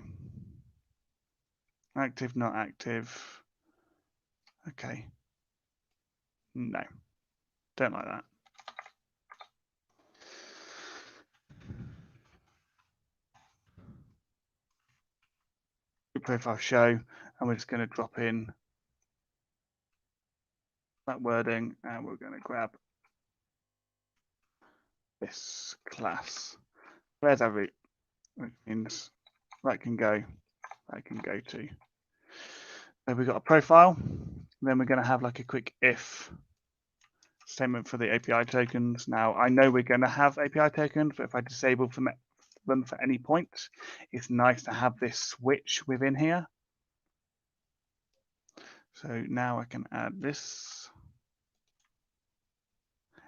active, not active. Okay. No, don't like that. Profile show, and we're just going to drop in that wording, and we're going to grab this class. Where's our route? Which means that can go to. So we've got a profile. Then we're going to have like a quick if statement for the API tokens. Now I know we're going to have API tokens, but if I disable them for any point, it's nice to have this switch within here. So now I can add this.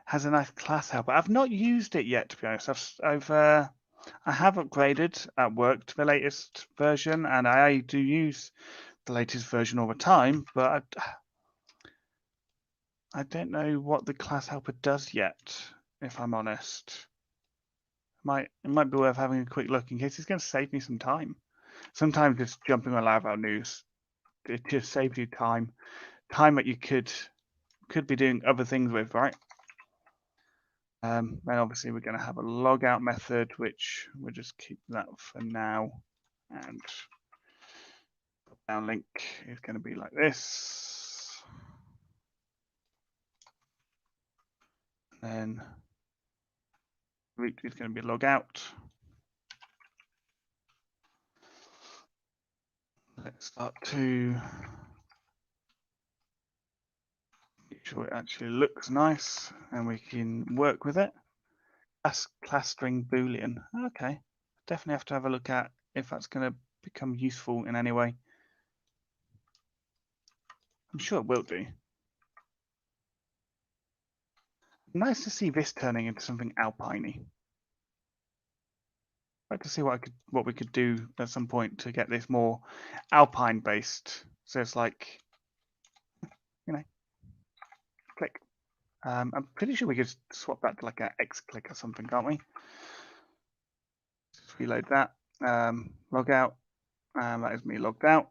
Has a nice class helper. I've not used it yet, to be honest. I have upgraded at work to the latest version, and I do use the latest version all the time, but I don't know what the class helper does yet, if I'm honest. It might be worth having a quick look in case it's going to save me some time. Sometimes just jumping on Laravel news, it just saves you time that you could be doing other things with, right? Then obviously we're going to have a logout method, which we'll just keep that for now. And down link is going to be like this. Then root is going to be logout. Let's start to make sure it actually looks nice and we can work with it. Class string Boolean. Okay, definitely have to have a look at if that's going to become useful in any way. I'm sure it will do. Nice to see this turning into something alpine-y. I'd like to see what we could do at some point to get this more alpine based. So it's like, click. I'm pretty sure we could swap that to like an X click or something, can't we? Just reload that. Log out. That is me logged out.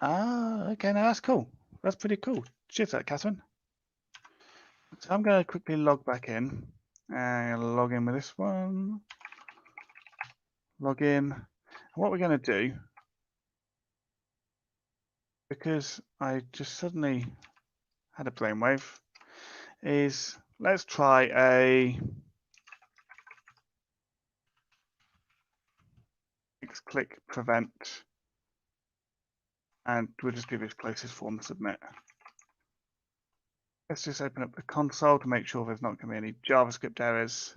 Okay, now that's cool. That's pretty cool. Cheers, that Catherine. So I'm going to quickly log back in and log in with this one. Log in. And what we're going to do, because I just suddenly had a brainwave, is let's try a click prevent, and we'll just do this closest form submit. Let's just open up the console to make sure there's not going to be any JavaScript errors.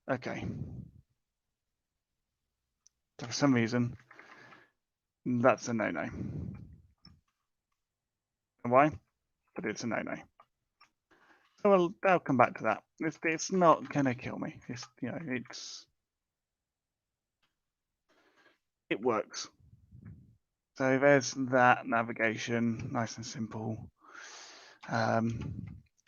Okay. So for some reason, that's a no-no. Why? But it's a no-no. So I'll come back to that. It's not going to kill me. It works. So there's that navigation, nice and simple. We'll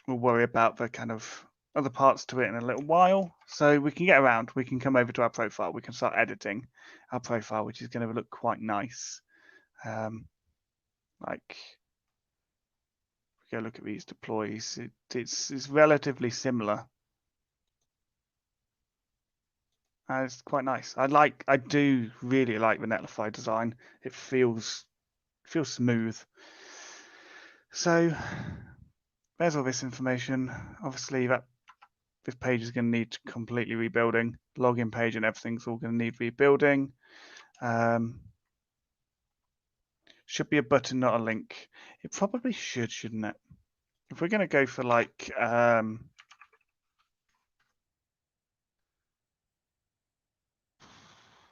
worry about the kind of other parts to it in a little while. So we can get around. We can come over to our profile. We can start editing our profile, which is going to look quite nice. Like go look at these deploys, it's relatively similar. It's quite nice. I do really like the Netlify design. It feels smooth. So there's all this information. Obviously, this page is going to need completely rebuilding. Login page and everything's all going to need rebuilding. Should be a button, not a link. It probably should, shouldn't it? If we're going to go for like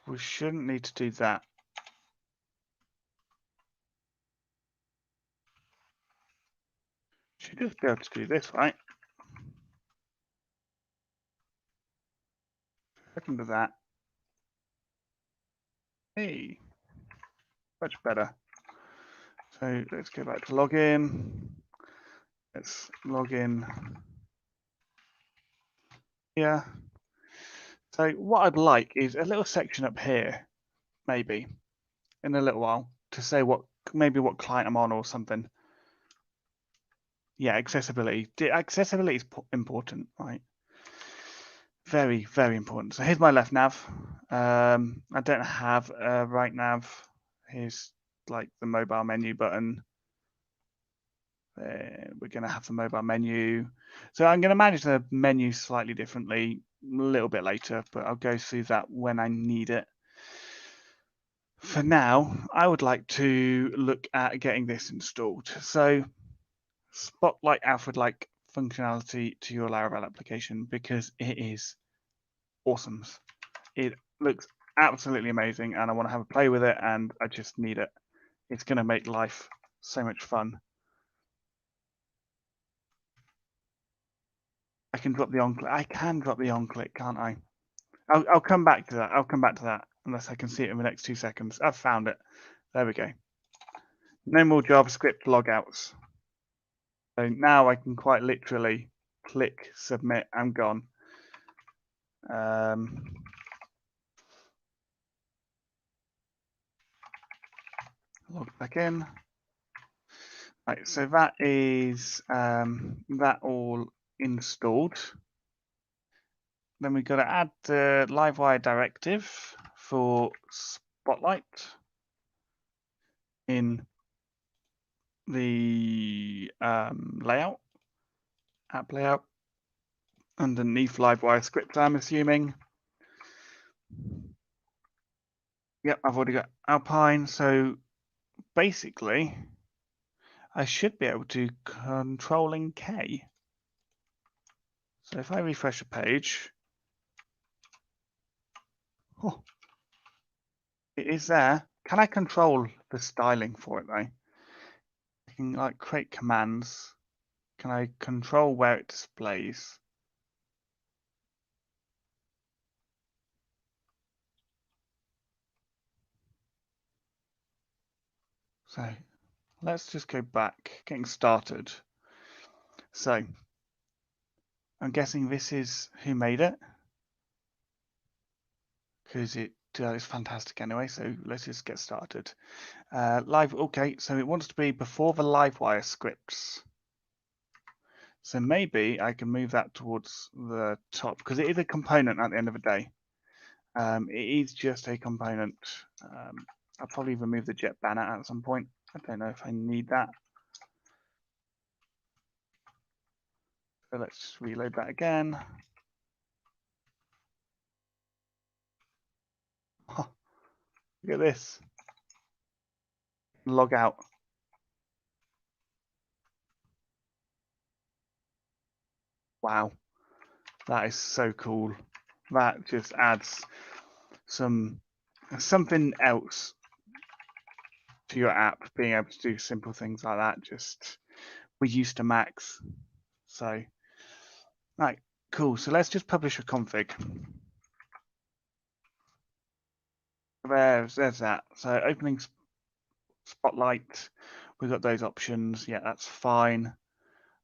we shouldn't need to do that. Should just be able to do this, right? Second to that. Hey, much better. So let's go back to login. Let's log in here. So what I'd like is a little section up here, maybe, in a little while, to say maybe what client I'm on or something. Yeah, accessibility. Accessibility is important, right? Very, very important. So here's my left nav. I don't have a right nav. Here's like the mobile menu button. We're going to have the mobile menu. So I'm going to manage the menu slightly differently a little bit later, but I'll go through that when I need it. For now, I would like to look at getting this installed. So Spotlight Alfred-like functionality to your Laravel application because it is awesome. It looks absolutely amazing and I want to have a play with it and I just need it. It's going to make life so much fun. I can drop the on-click. I can drop the on-click, can't I? I'll come back to that. I'll come back to that unless I can see it in the next 2 seconds. I've found it. There we go. No more JavaScript logouts. So now I can quite literally click submit. I'm gone. Log back in. Right, so that is that all installed. Then we've got to add the Livewire directive for Spotlight in the layout, app layout, underneath Livewire script, I'm assuming. Yep, I've already got Alpine. So basically, I should be able to controlling K. So if I refresh a page, oh, it is there. Can I control the styling for it though? I can like create commands. Can I control where it displays? So let's just go back, getting started. So I'm guessing this is who made it because it is fantastic anyway. So let's just get started. Live, okay, so it wants to be before the Livewire scripts. So maybe I can move that towards the top because it is a component at the end of the day. It is just a component. I'll probably remove the jet banner at some point. I don't know if I need that. So let's reload that again. Oh, look at this. Log out. Wow, that is so cool. That just adds something else to your app, being able to do simple things like that. Just we're used to Macs. So, right, cool. So let's just publish a config. There's that. So opening Spotlight, we've got those options. Yeah, that's fine.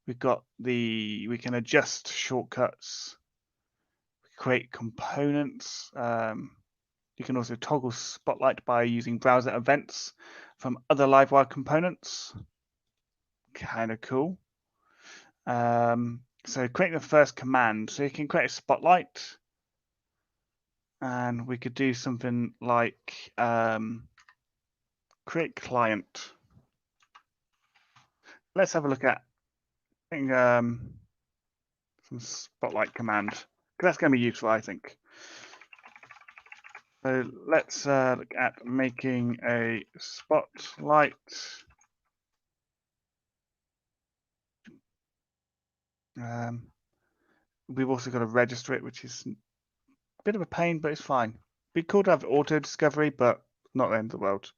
We've got we can adjust shortcuts, create components. You can also toggle Spotlight by using browser events from other Livewire components. Kind of cool. So create the first command. So you can create a spotlight, and we could do something like create client. Let's have a look at some spotlight command, because that's going to be useful, I think. So let's look at making a spotlight. We've also got to register it, which is a bit of a pain, but it's fine. It'd be cool to have auto discovery, but not the end of the world.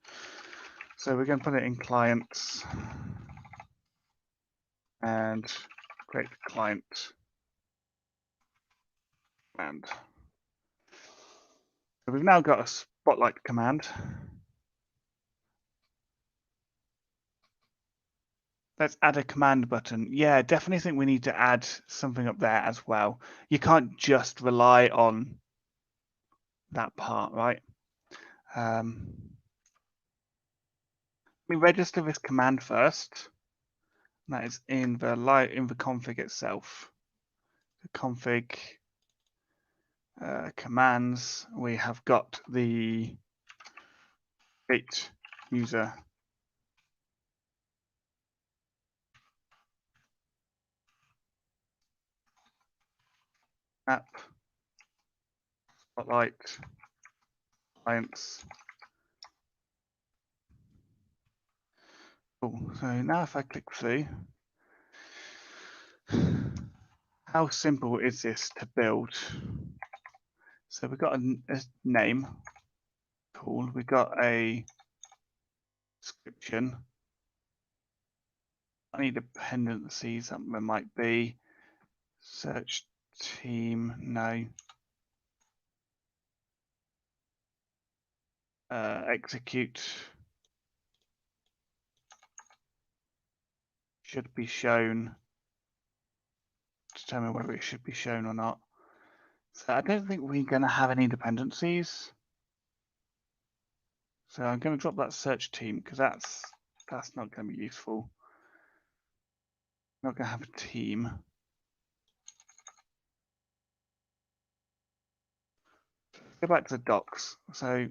So we're going to put it in clients and create client command. So we've now got a spotlight command. Let's add a command button. Yeah, definitely think we need to add something up there as well. You can't just rely on that part, right? Let me register this command first. That is in the config itself. The config commands. We have got the create user app spotlight clients. Cool. So now if I click through, how simple is this to build? So we've got a name. Cool. We've got a description. Any dependencies that there might be. Search team, no. Execute should be shown. Determine whether it should be shown or not. So I don't think we're going to have any dependencies. So I'm going to drop that search team because that's not going to be useful. Not going to have a team. Go back to the docs. So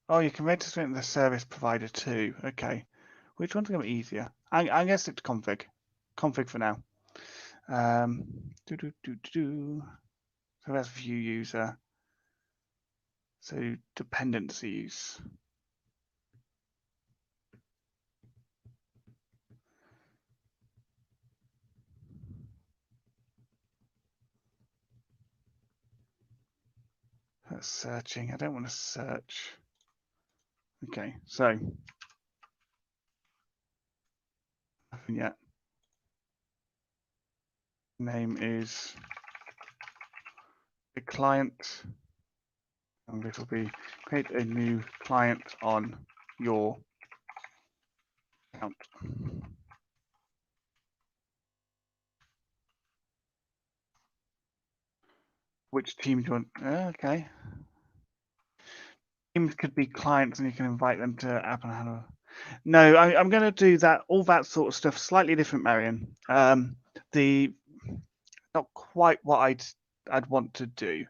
oh, you can register it in the service provider too. Okay. Which one's going to be easier? I guess it's config. Config for now. So that's view user. So dependencies. That's searching. I don't want to search. Okay, so nothing yet. Name is the client, and it will be create a new client on your account. Which team do you want? Okay. Teams could be clients, and you can invite them to app and handle. No, I'm going to do that. All that sort of stuff. Slightly different, Marion. The not quite what I'd want to do.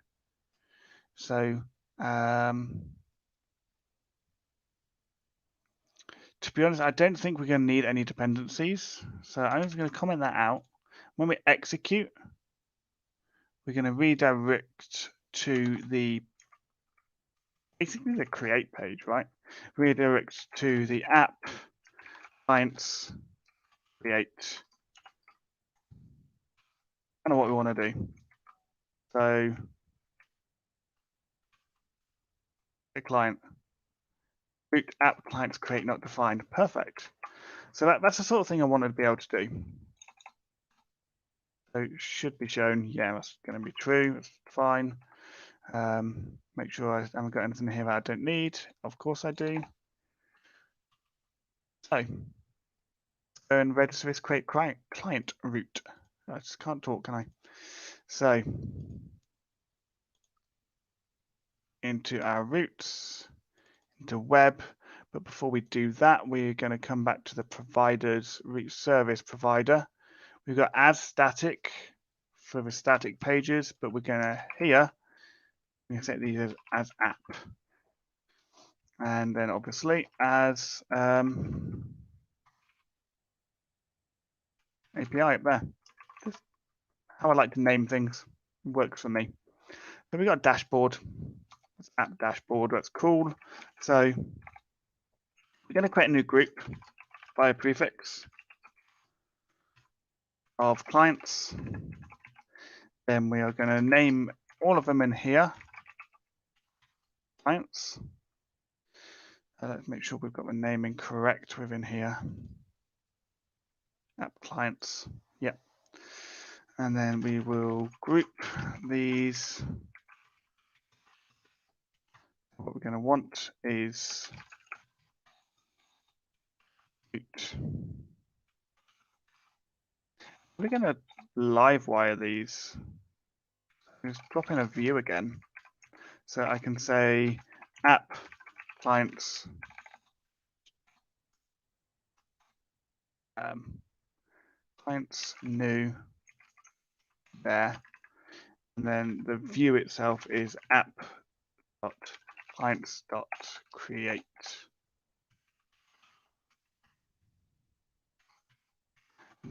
So to be honest, I don't think we're going to need any dependencies. So I'm just going to comment that out. When we execute, we're going to redirect to basically the create page, right? Redirect to the app clients create. Kind of what we want to do. So the client root app clients create not defined. Perfect. So that's the sort of thing I wanted to be able to do. So it should be shown. Yeah, that's going to be true. That's fine. Make sure I haven't got anything here that I don't need. Of course I do. So go and register this create client route. I just can't talk, can I? So into our routes, into web, But before we do that, we're going to come back to the providers, service provider. We've got as static for the static pages, but we're going to here, we can set these as app. And then obviously as API up there. Just how I like to name things. It works for me. So we got a dashboard. It's app dashboard. That's cool. So we're going to create a new group by a prefix of clients. Then we are going to name all of them in here clients. Let's make sure we've got the naming correct within here. App clients. Yep. And then we will group these. What we're going to want is we're going to live wire these. Just drop in a view again. So I can say app clients clients new there. And then the view itself is app.clients.create.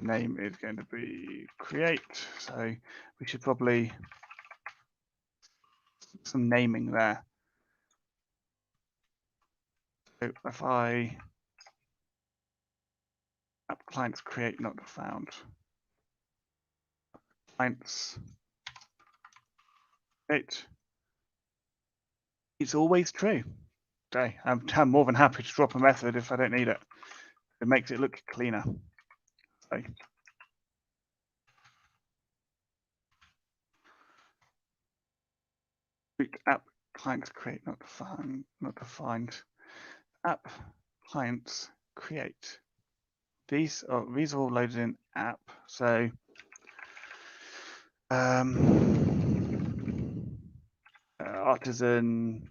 Name is going to be create. So we should probably some naming there. So if I app clients create not found. Clients create. It's always true. Okay, I'm more than happy to drop a method if I don't need it. It makes it look cleaner. So app clients create not defined. App clients create. These are all loaded in app. So artisan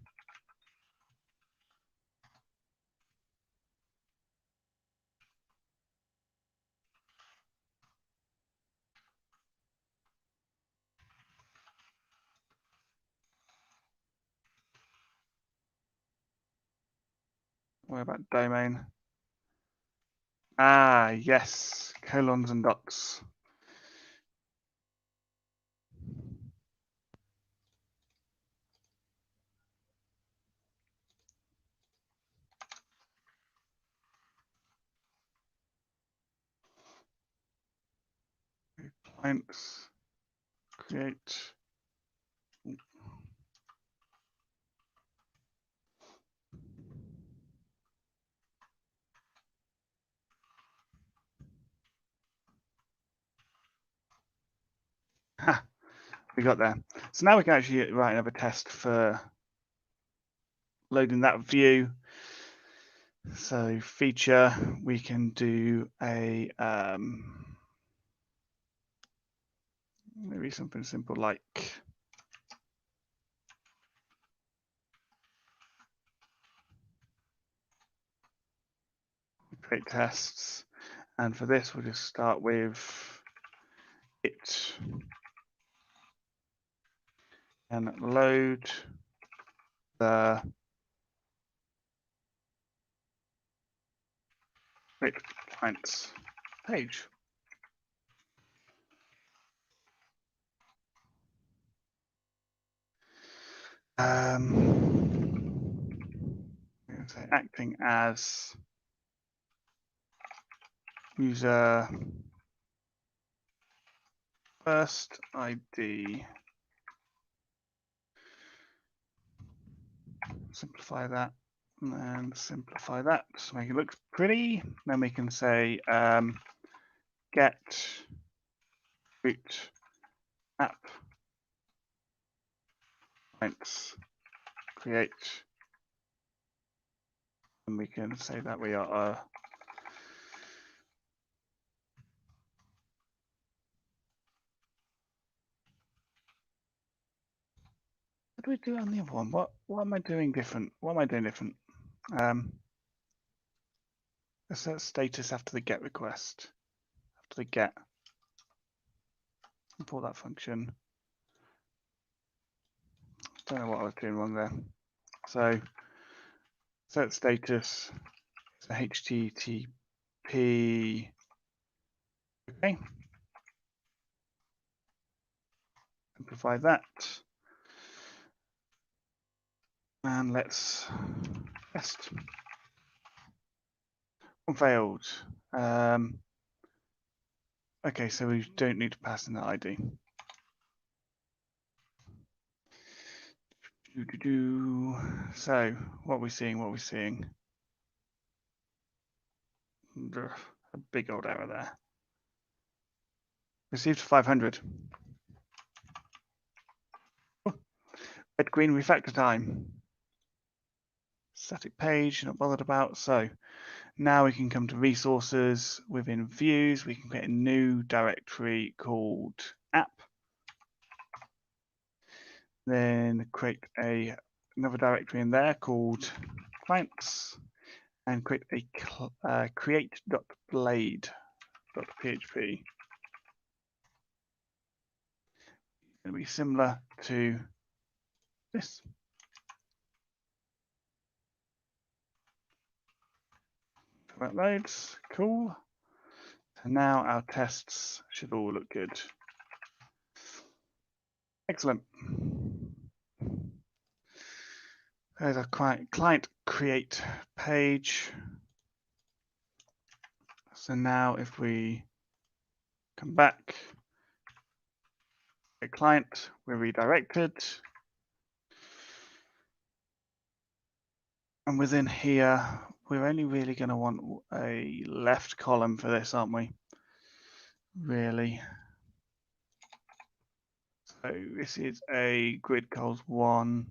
what about domain? Ah, yes, colons and dots. Clients create. Ha, we got there. So now we can actually write another test for loading that view. So feature, we can do a maybe something simple like create tests. And for this, we'll just start with it and load the create clients page. Say acting as user first ID. Simplify that and simplify that to make it look pretty. Then we can say get root app clients create, and we can say that we are what do we do on the other one? What am I doing different? What am I doing different? Assert status after the get request. After the get. Import that function. Don't know what I was doing wrong there. So assert status is a HTTP. Okay. Simplify that. And let's test. One failed. Okay, so we don't need to pass in the ID. So what are we seeing? What are we seeing? A big old error there. Received 500. Red green refactor time. Static page, not bothered about. So now we can come to resources. Within views, we can create a new directory called app. Then create another directory in there called clients, and create a create.blade.php. Going to be similar to this. That loads, cool. So now our tests should all look good. Excellent. There's our client create page. So now if we come back, a client, we're redirected. And within here, we're only really going to want a left column for this, aren't we? Really. So this is a grid calls 1,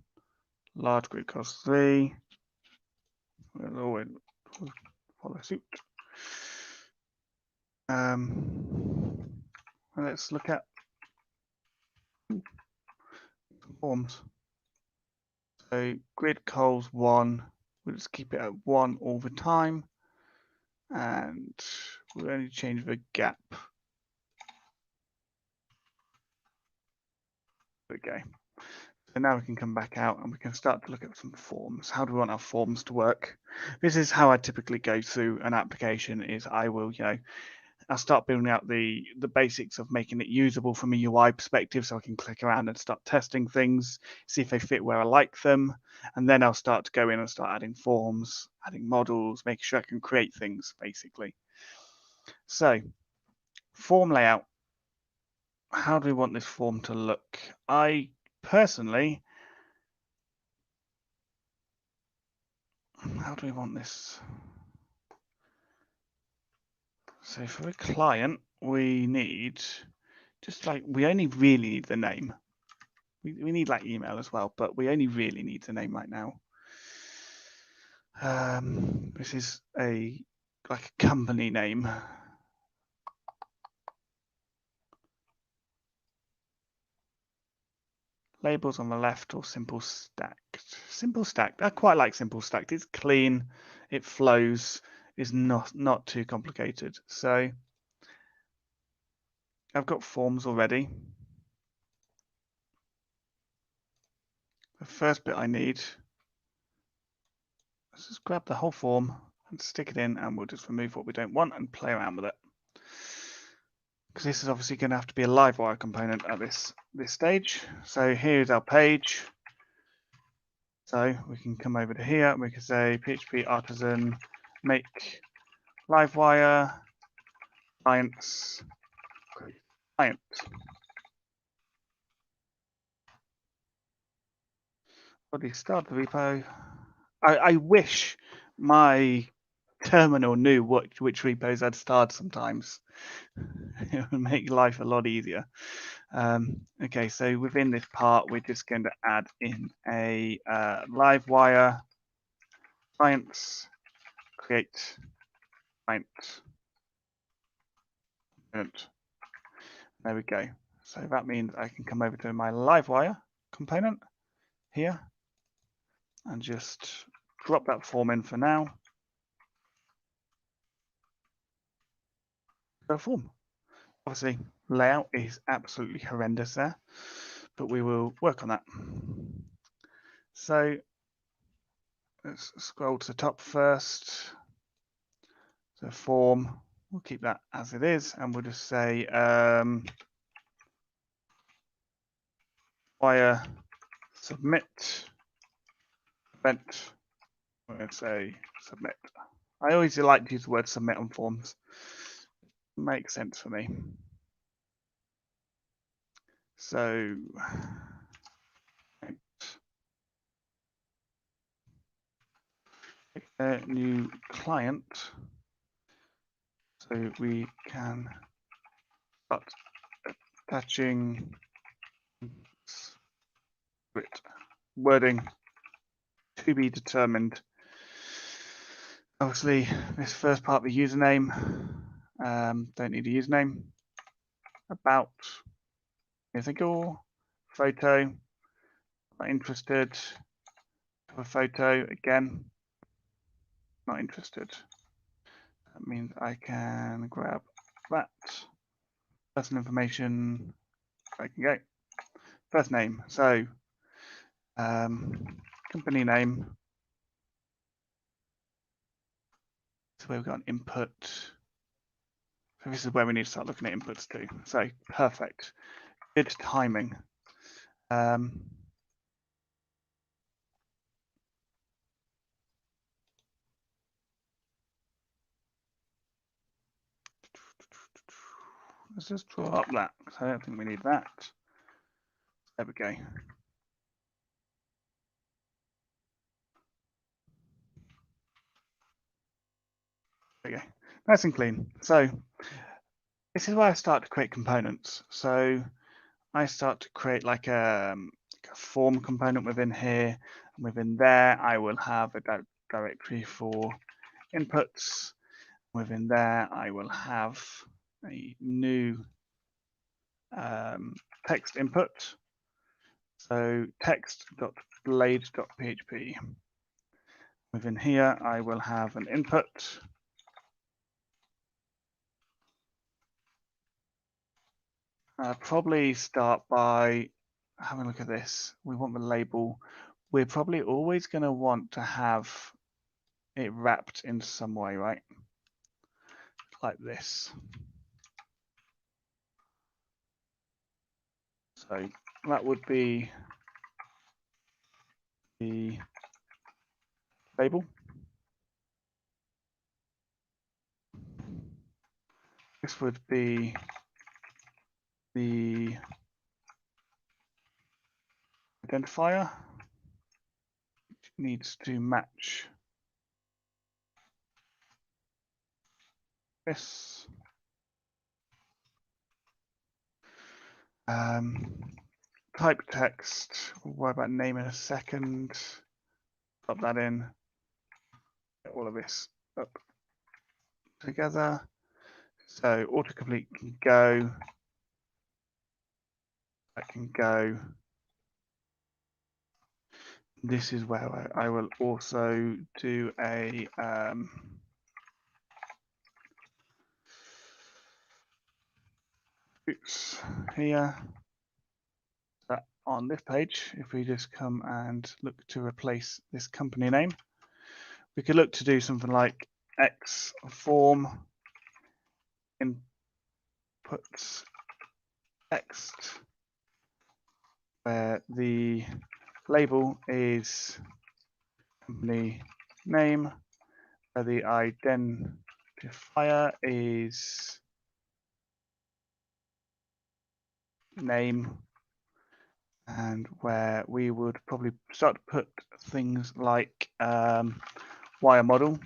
large grid calls 3. We'll always follow suit. Let's look at forms. So grid calls 1. We'll just keep it at 1 all the time. And we'll only change the gap. Okay. So now we can come back out and we can start to look at some forms. How do we want our forms to work? This is how I typically go through an application. Is I will, I'll start building out the basics of making it usable from a UI perspective, so I can click around and start testing things, see if they fit where I like them, and then I'll start to go in and start adding forms, adding models, making sure I can create things basically. So, form layout. How do we want this form to look? I personally, how do we want this? So for a client, we need we only really need the name. We need like email as well, but we only really need the name right now. This is like a company name. Labels on the left or simple stacked. Simple stacked. I quite like simple stacked. It's clean. It flows. It's not too complicated. So I've got forms already. The first bit I need, let's just grab the whole form and stick it in, and we'll just remove what we don't want and play around with it. Because this is obviously going to have to be a Livewire component at this stage. So here's our page. So we can come over to here and we can say PHP artisan make Livewire clients client. Already start the repo. I wish my terminal knew which repos I'd start sometimes. It would make life a lot easier. Okay, so within this part, we're just going to add in a Livewire clients create client. There we go. So that means I can come over to my Livewire component here and just drop that form in for now. a form. Obviously, layout is absolutely horrendous there, but we will work on that. So let's scroll to the top first. So form, we'll keep that as it is, and we'll just say wire submit event. We're going to say submit. I always like to use the word submit on forms. Makes sense for me. So a new client, so we can start attaching wording to be determined. Obviously, this first part, the username, don't need a username. About, anything or photo, not interested. Cover photo, again, not interested. That means I can grab that. Personal information, I can go. First name, so company name. So we've got an input. So this is where we need to start looking at inputs too. So perfect, good timing. Let's just draw up that. So I don't think we need that. There we go. There we go. Nice and clean. So this is where I start to create components. So I start to create like a form component within here. And within there, I will have a directory for inputs. Within there, I will have a new text input. So text.blade.php. Within here, I will have an input. Probably start by having a look at this. We want the label. We're probably always going to want to have it wrapped in some way, right? Like this. So that would be the label. This would be the identifier, which needs to match this. Type text, we'll worry about name in a second. Pop that in. Get all of this up together. So autocomplete can go. That can go. This is where I will also do a oops, here. On this page, if we just come and look to replace this company name, we could look to do something like X form inputs text, where the label is company name, where the identifier is name, and where we would probably start to put things like wire model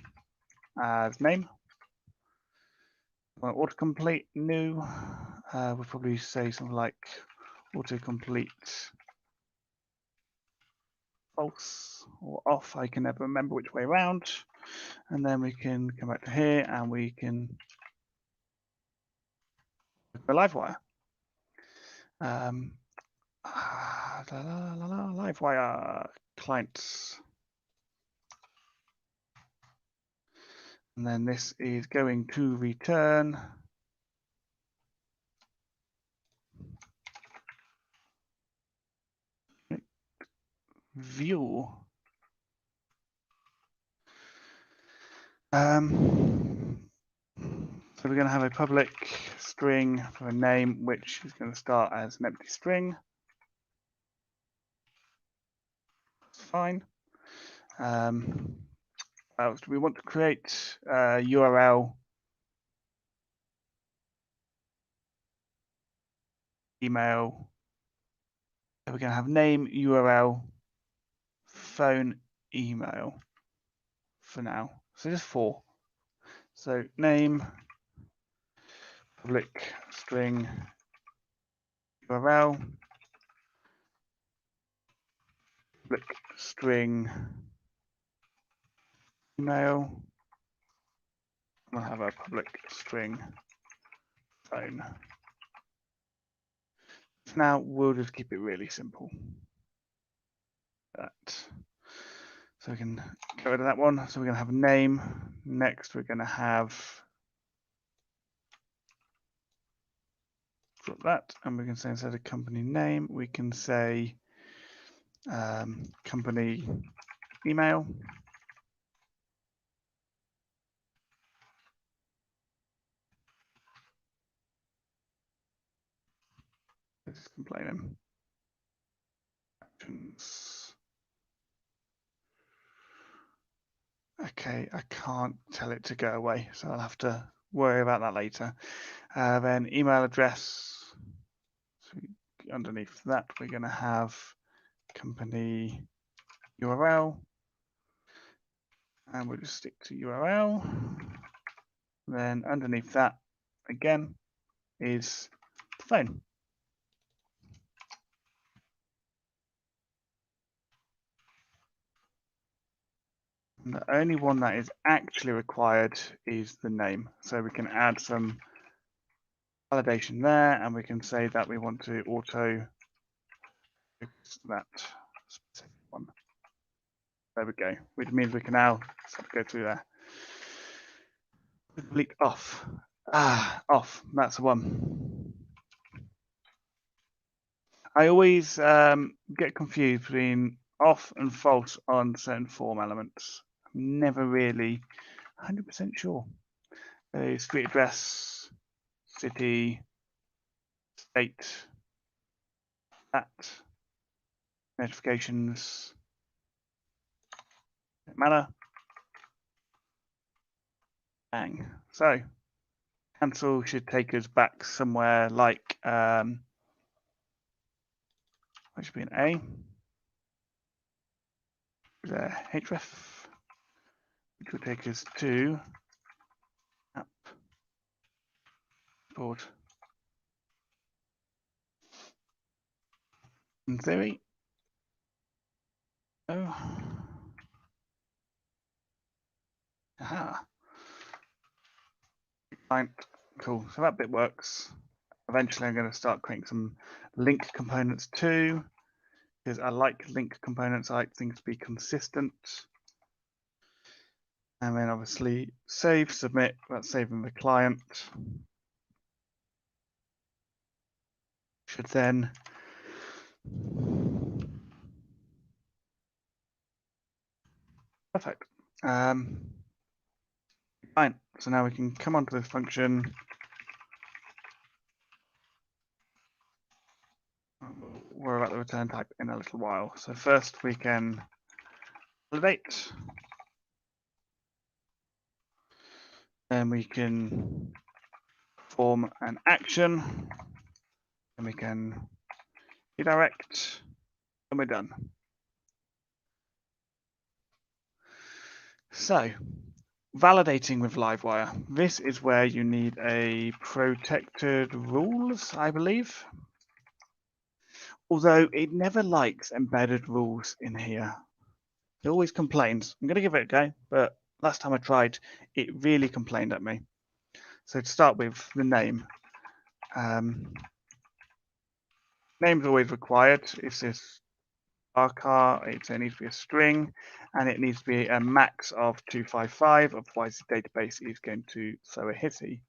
as name. Autocomplete new, we'll probably say something like autocomplete false or off. I can never remember which way around. And then we can come back to here and we can go Livewire. Livewire clients. And then this is going to return view. So we're going to have a public string for a name, which is going to start as an empty string. That's fine. What else do we want to create? URL, email. So we're going to have name, URL, phone, email for now. So just 4. So name, public string, URL, public string, email. We'll have a public string phone. For now, we'll just keep it really simple. So we can get rid of that one. So we're going to have a name. Next, we're going to have drop that, and we can say instead of company name, we can say company email. This is complaining. Actions. Okay, I can't tell it to go away, so I'll have to worry about that later. Then email address. So underneath that, we're going to have company URL, and we'll just stick to URL. Then underneath that, again, is the phone. And the only one that is actually required is the name. So we can add some validation there, and we can say that we want to auto fix that specific one. There we go, which means we can now go through there. Bleak off. Off. That's the one. I always get confused between off and false on certain form elements. I'm never really 100% sure. Street address, city, state, that, notifications, matter. Bang. So cancel should take us back somewhere like which should be an A. There's a href, which will take us to app board. In theory. Oh. Aha. Fine. Cool. So that bit works. Eventually I'm going to start creating some link components too, because I like link components. I like things to be consistent. And then obviously save, submit, that's saving the client. Should then perfect. Fine. So now we can come onto this function. We'll worry about the return type in a little while. So first we can validate. Then we can perform an action. And we can redirect. And we're done. So validating with Livewire. This is where you need a protected rules, I believe. Although it never likes embedded rules in here. It always complains. I'm going to give it a go, but last time I tried, it really complained at me. So to start with, the name. Name's always required. It's this RCAR, it needs to be a string, and it needs to be a max of 255, otherwise the database is going to throw a hitty.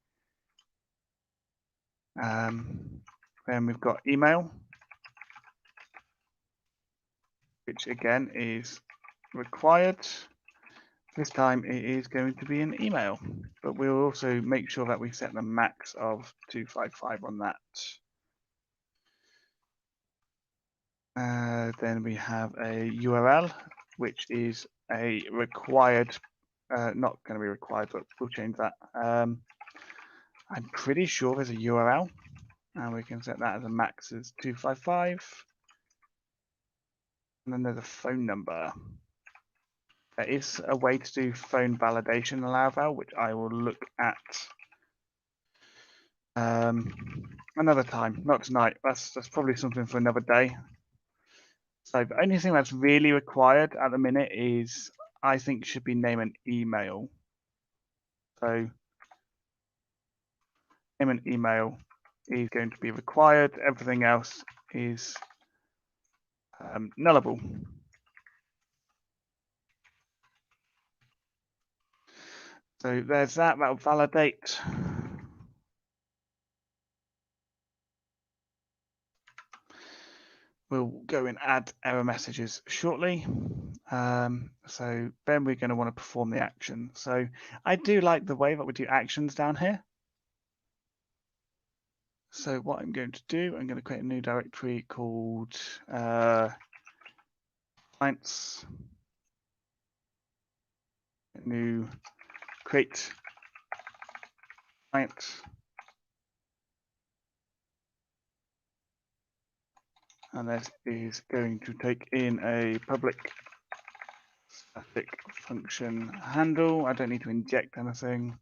Then we've got email. which again is required. This time it is going to be an email, but we'll also make sure that we set the max of 255 on that. Then we have a URL, which is a required, not going to be required, but we'll change that. I'm pretty sure there's a URL, and we can set that as a max as 255. And then there's a phone number. There is a way to do phone validation in Laravel, which I will look at another time, not tonight. That's probably something for another day. So the only thing that's really required at the minute is, I think, should be name and email. So name and email is going to be required. Everything else is nullable. So there's that. That'll validate. We'll go and add error messages shortly. So then we're going to want to perform the action. So I do like the way that we do actions down here. So what I'm going to do, I'm going to create a new directory called clients. New create client. And this is going to take in a public static function handle. I don't need to inject anything,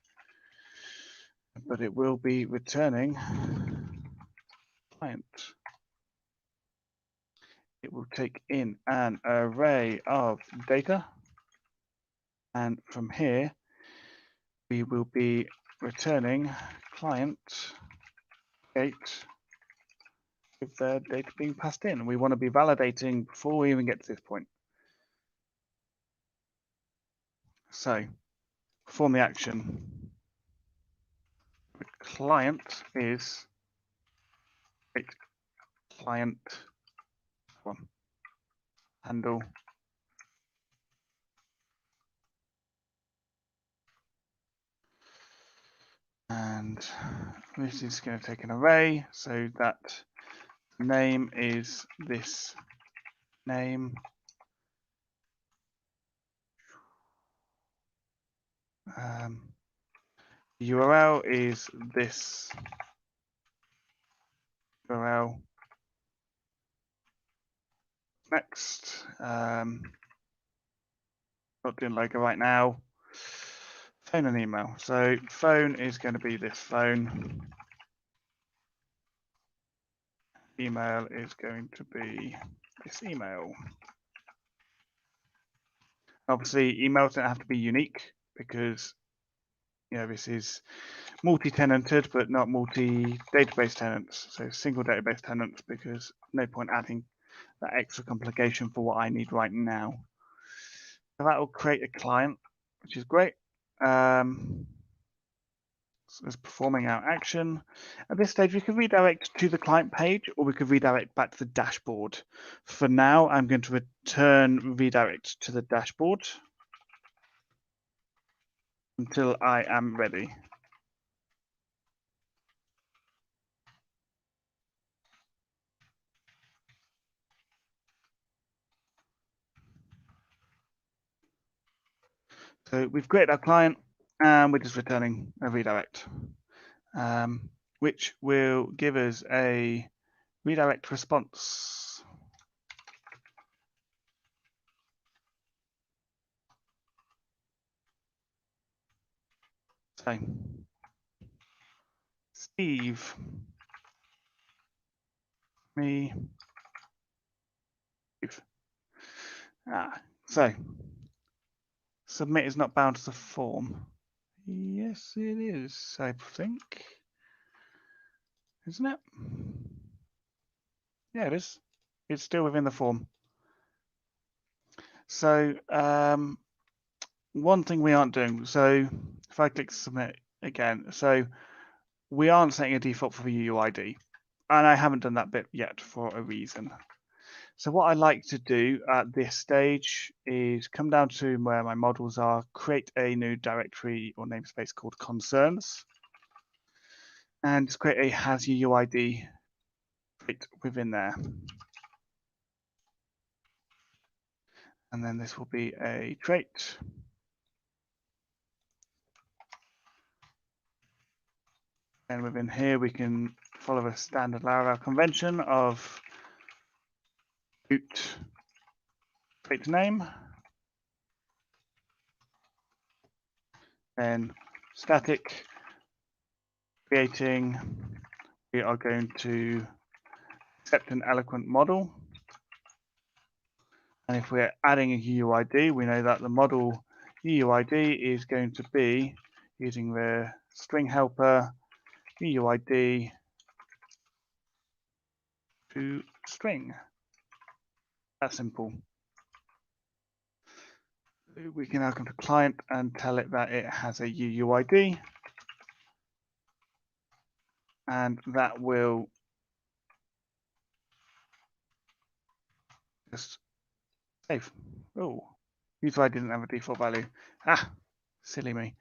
but it will be returning client. It will take in an array of data, and from here we will be returning client gate with the data being passed in. We want to be validating before we even get to this point. So perform the action. The client is client one handle and this is going to take an array, so that name is this name, URL is this URL. Next, not doing logo right now. Phone and email. So phone is going to be this phone. Email is going to be this email. Obviously, emails don't have to be unique because this is multi-tenanted but not multi-database tenants. So single database tenants, because no point adding that extra complication for what I need right now. So that will create a client, which is great. So it's performing our action. At this stage, we can redirect to the client page, or we could redirect back to the dashboard. For now, I'm going to redirect to the dashboard until I am ready. So we've created our client, and we're just returning a redirect, which will give us a redirect response. So, Steve, me, Steve. So, submit is not bound to the form. Yes, it is, I think. Isn't it? Yeah, it is. It's still within the form. So, one thing we aren't doing, so if I click submit again, so we aren't setting a default for the UUID, and I haven't done that bit yet for a reason. So what I like to do at this stage is come down to where my models are, create a new directory or namespace called concerns, and just create a has UUID trait within there. And then this will be a trait. And within here, we can follow a standard Laravel convention of boot trait name, then static creating. We are going to accept an eloquent model. And if we're adding a UUID, we know that the model UUID is going to be using the string helper UUID to string. That's simple. We can now come to client and tell it that it has a UUID, and that will just save. Oh, UUID didn't have a default value. Ah, silly me.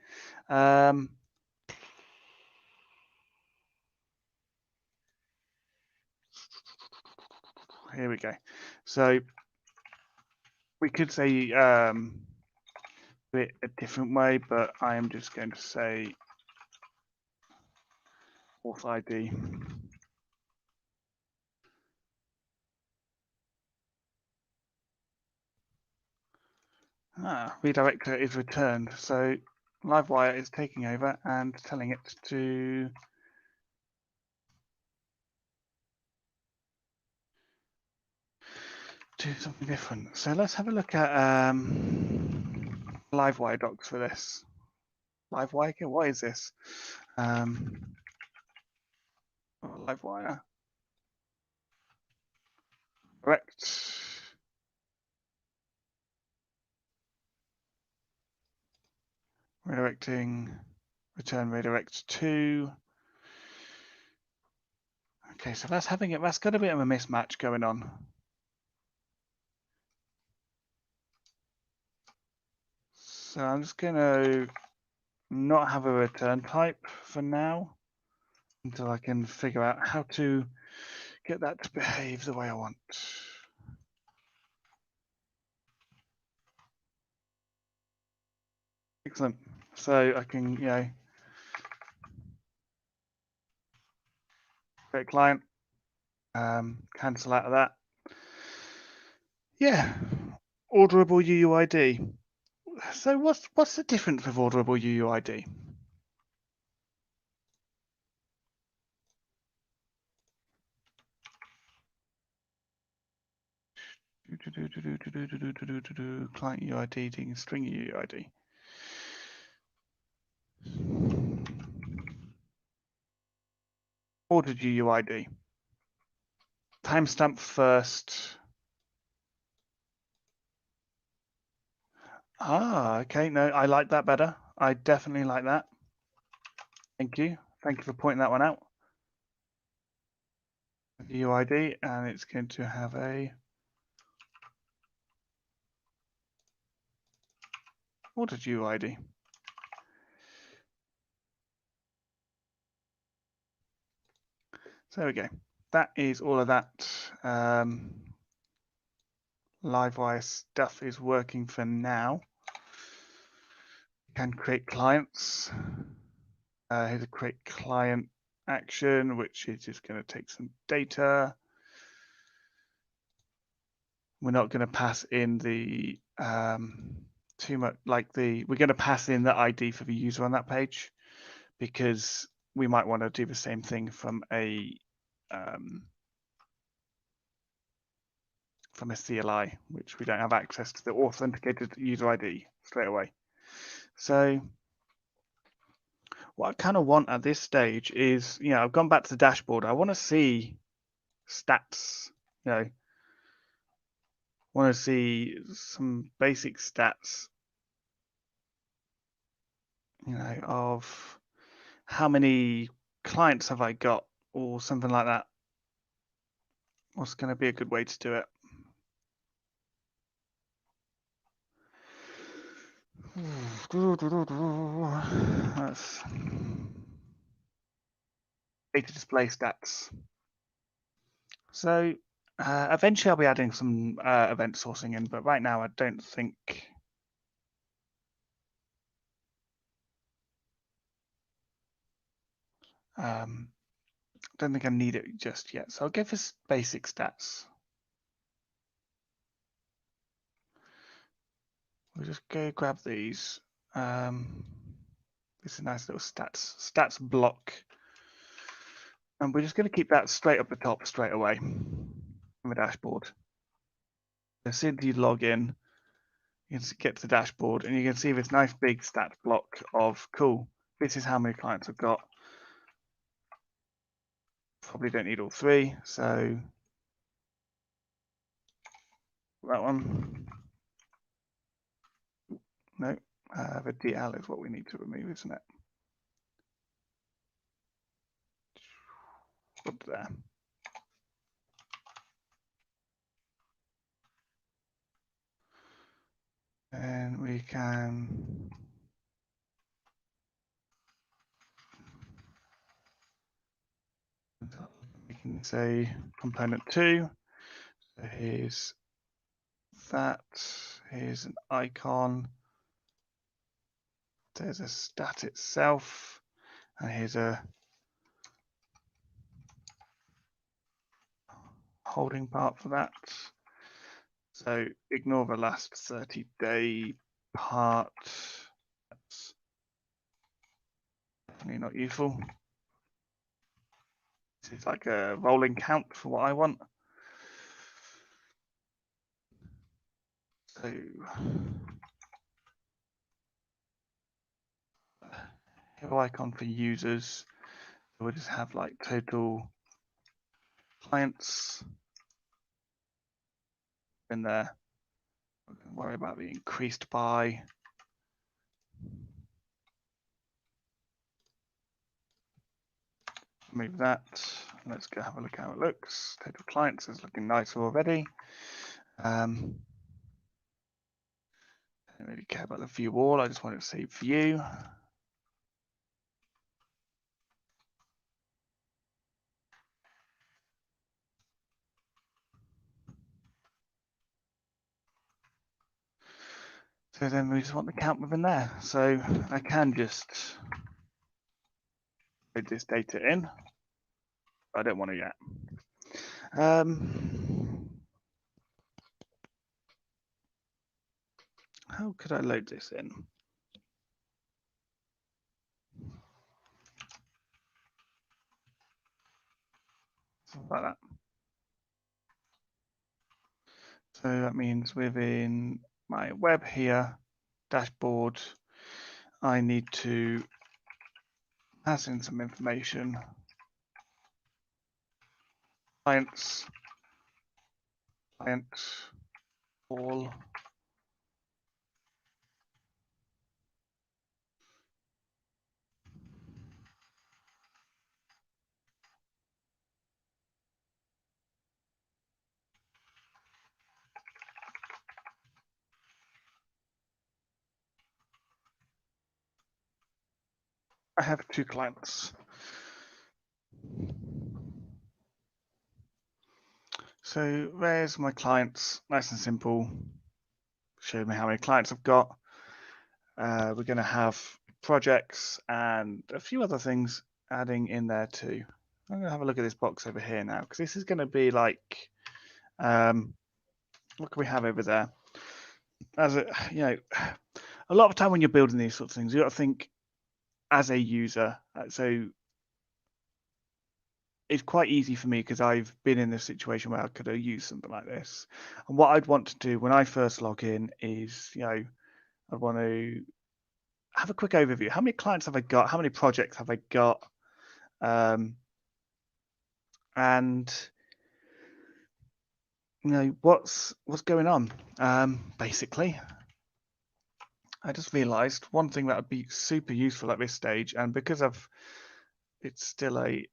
Here we go. So we could say it a different way, but I am just going to say auth ID. Redirector is returned. So Livewire is taking over and telling it to do something different. So let's have a look at Livewire docs for this. Livewire, what is this? Livewire. Correct. Redirecting, return redirect to. Okay, so that's got a bit of a mismatch going on. So I'm just going to not have a return type for now until I can figure out how to get that to behave the way I want. Excellent. So I can, create client, cancel out of that. Yeah, orderable UUID. So what's the difference with orderable UUID? Client UUID, string UUID. Ordered UUID. Timestamp first. Okay. No, I like that better. I definitely like that. Thank you. Thank you for pointing that one out. UID, and it's going to have a ordered UID. So there we go. That is all of that. Livewire stuff is working for now. Can create clients. Here's a create client action, which is just going to take some data. We're not going to pass in the too much, we're going to pass in the ID for the user on that page, because we might want to do the same thing from a CLI, which we don't have access to the authenticated user ID straight away. So what I kind of want at this stage is, I've gone back to the dashboard. I want to see stats, want to see some basic stats, of how many clients have I got or something like that. What's going to be a good way to do it? That's data display stats. So eventually I'll be adding some event sourcing in, but right now I don't think I need it just yet. So I'll give us basic stats. We'll just go grab these. This is a nice little stats block. And we're just going to keep that straight up the top straight away in the dashboard. As soon as you log in, you can get to the dashboard and you can see this nice big stat block of, cool, this is how many clients I've got. Probably don't need all three, so that one. No, the DL is what we need to remove, isn't it? Up there. And we can say component 2. So here's that. Here's an icon. There's a stat itself. And here's a holding part for that. So ignore the last 30-day part. That's definitely not useful. This is like a rolling count for what I want. So hero icon for users. We'll just have like total clients in there. Don't worry about the increased by. Move that. Let's go have a look how it looks. Total clients is looking nice already. Don't really care about the view all. I just want to say view. So then we just want the count within there. So I can just load this data in. I don't want to yet. How could I load this in? Something like that. So that means within my web here, dashboard, I need to pass in some information. Clients, all. I have 2 clients. So there's my clients, nice and simple. Show me how many clients I've got. We're going to have projects and a few other things adding in there too. I'm going to have a look at this box over here now, because this is going to be like, what can we have over there? As a, a lot of time when you're building these sorts of things, you got to think as a user. So it's quite easy for me because I've been in this situation where I could have used something like this. And what I'd want to do when I first log in is, I want to have a quick overview. How many clients have I got? How many projects have I got? And what's going on? Basically, I just realized one thing that would be super useful at this stage, and because it's still a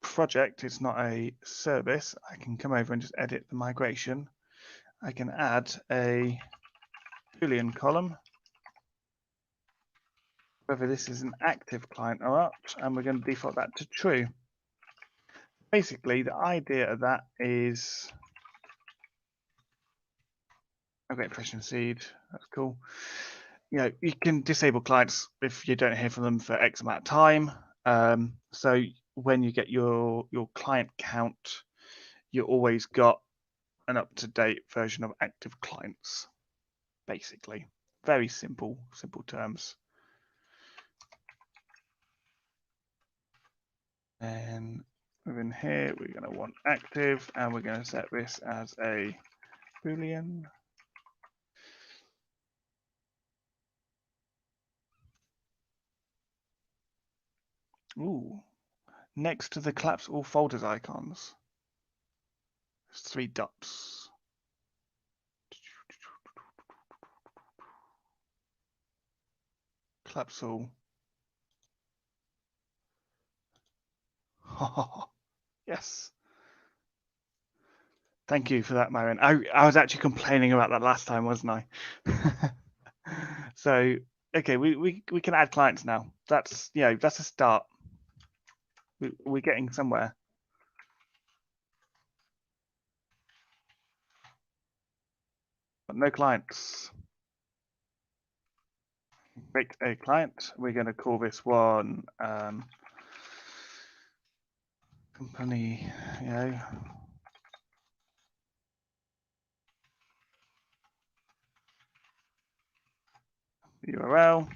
project, it's not a service, I can come over and just edit the migration. I can add a Boolean column whether this is an active client or not, and we're going to default that to true. Basically, the idea of that is, okay, fresh and seed, that's cool. You can disable clients if you don't hear from them for X amount of time. So when you get your client count, you always got an up-to-date version of active clients, basically. Very simple terms. And within here, we're going to want active, and we're going to set this as a Boolean. Ooh, next to the collapse all folders icons, there's 3 dots. Collapse all. Yes. Thank you for that, Marion. I was actually complaining about that last time, wasn't I? So, okay, we can add clients now. That's that's a start. We're getting somewhere. But no clients. Create a client. We're going to call this one company, URL.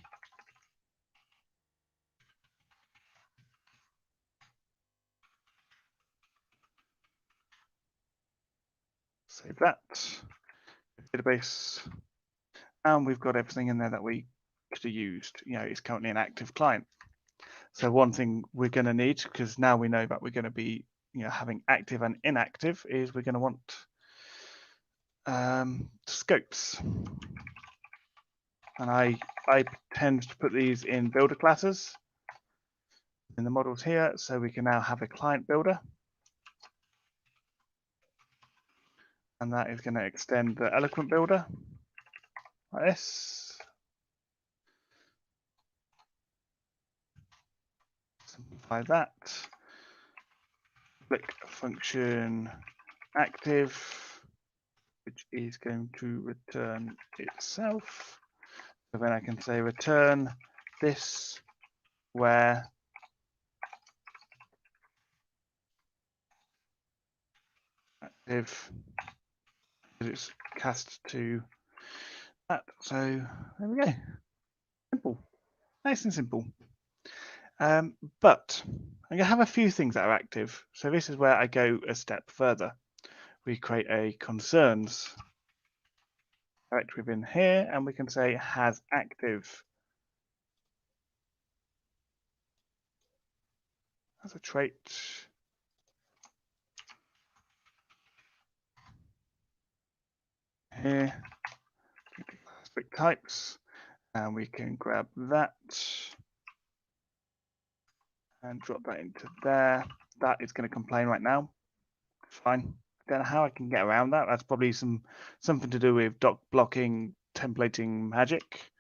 Save that. Database. And we've got everything in there that we could have used. It's currently an active client. So one thing we're going to need, because now we know that we're going to be having active and inactive, is we're going to want scopes. And I tend to put these in builder classes in the models here. So we can now have a client builder. And that is going to extend the eloquent builder like this. Simplify that. Click function active, which is going to return itself. So then I can say return this where active, it's cast to that. So there we go. Simple, nice and simple. But I'm going to have a few things that are active. So this is where I go a step further. We create a concerns directory within here, and we can say has active as a trait. Here, specific types, and we can grab that and drop that into there. That is going to complain right now. Fine. Don't know how I can get around that. That's probably something to do with doc blocking, templating magic.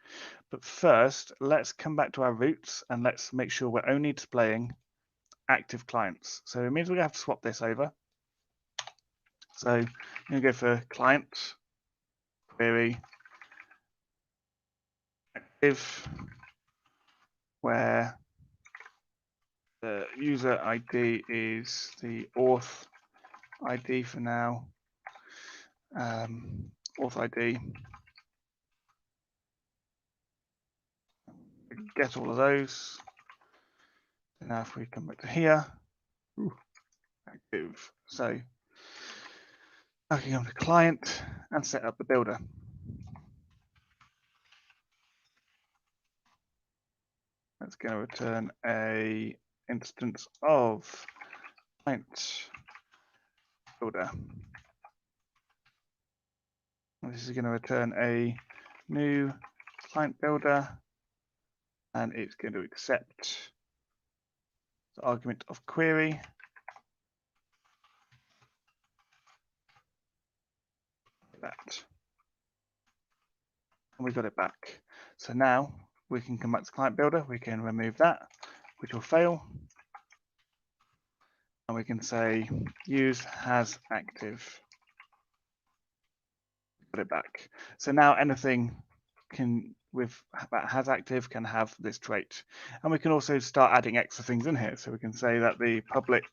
But first, let's come back to our roots and let's make sure we're only displaying active clients. So it means we're going to have to swap this over. So I'm going to go for client, query, active, where the user ID is the auth ID for now. Auth ID. Get all of those. Now if we come back to here, active. So I can come to client and set up the builder. That's going to return a instance of client builder. This is going to return a new client builder, and it's going to accept the argument of query. That. And we got it back. So now we can come back to client builder, we can remove that, which will fail. And we can say use has active, put it back. So now anything can with that has active can have this trait. And we can also start adding extra things in here. So we can say that the public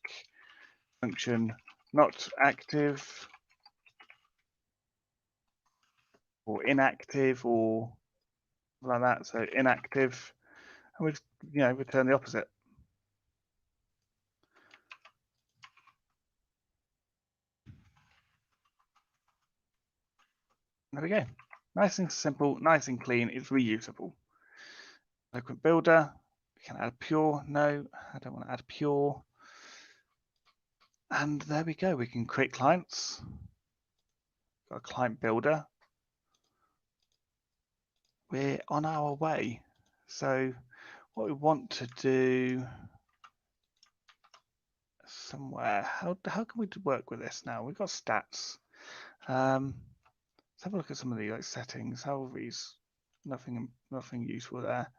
function not active or inactive or like that. So inactive, and we just, return the opposite. There we go. Nice and simple, nice and clean. It's reusable. Local builder. We can add pure. No, I don't want to add pure. And there we go. We can create clients. Got a client builder. We're on our way. So what we want to do somewhere. How can we work with this now? We've got stats. Let's have a look at some of the settings. How are these? Nothing useful there.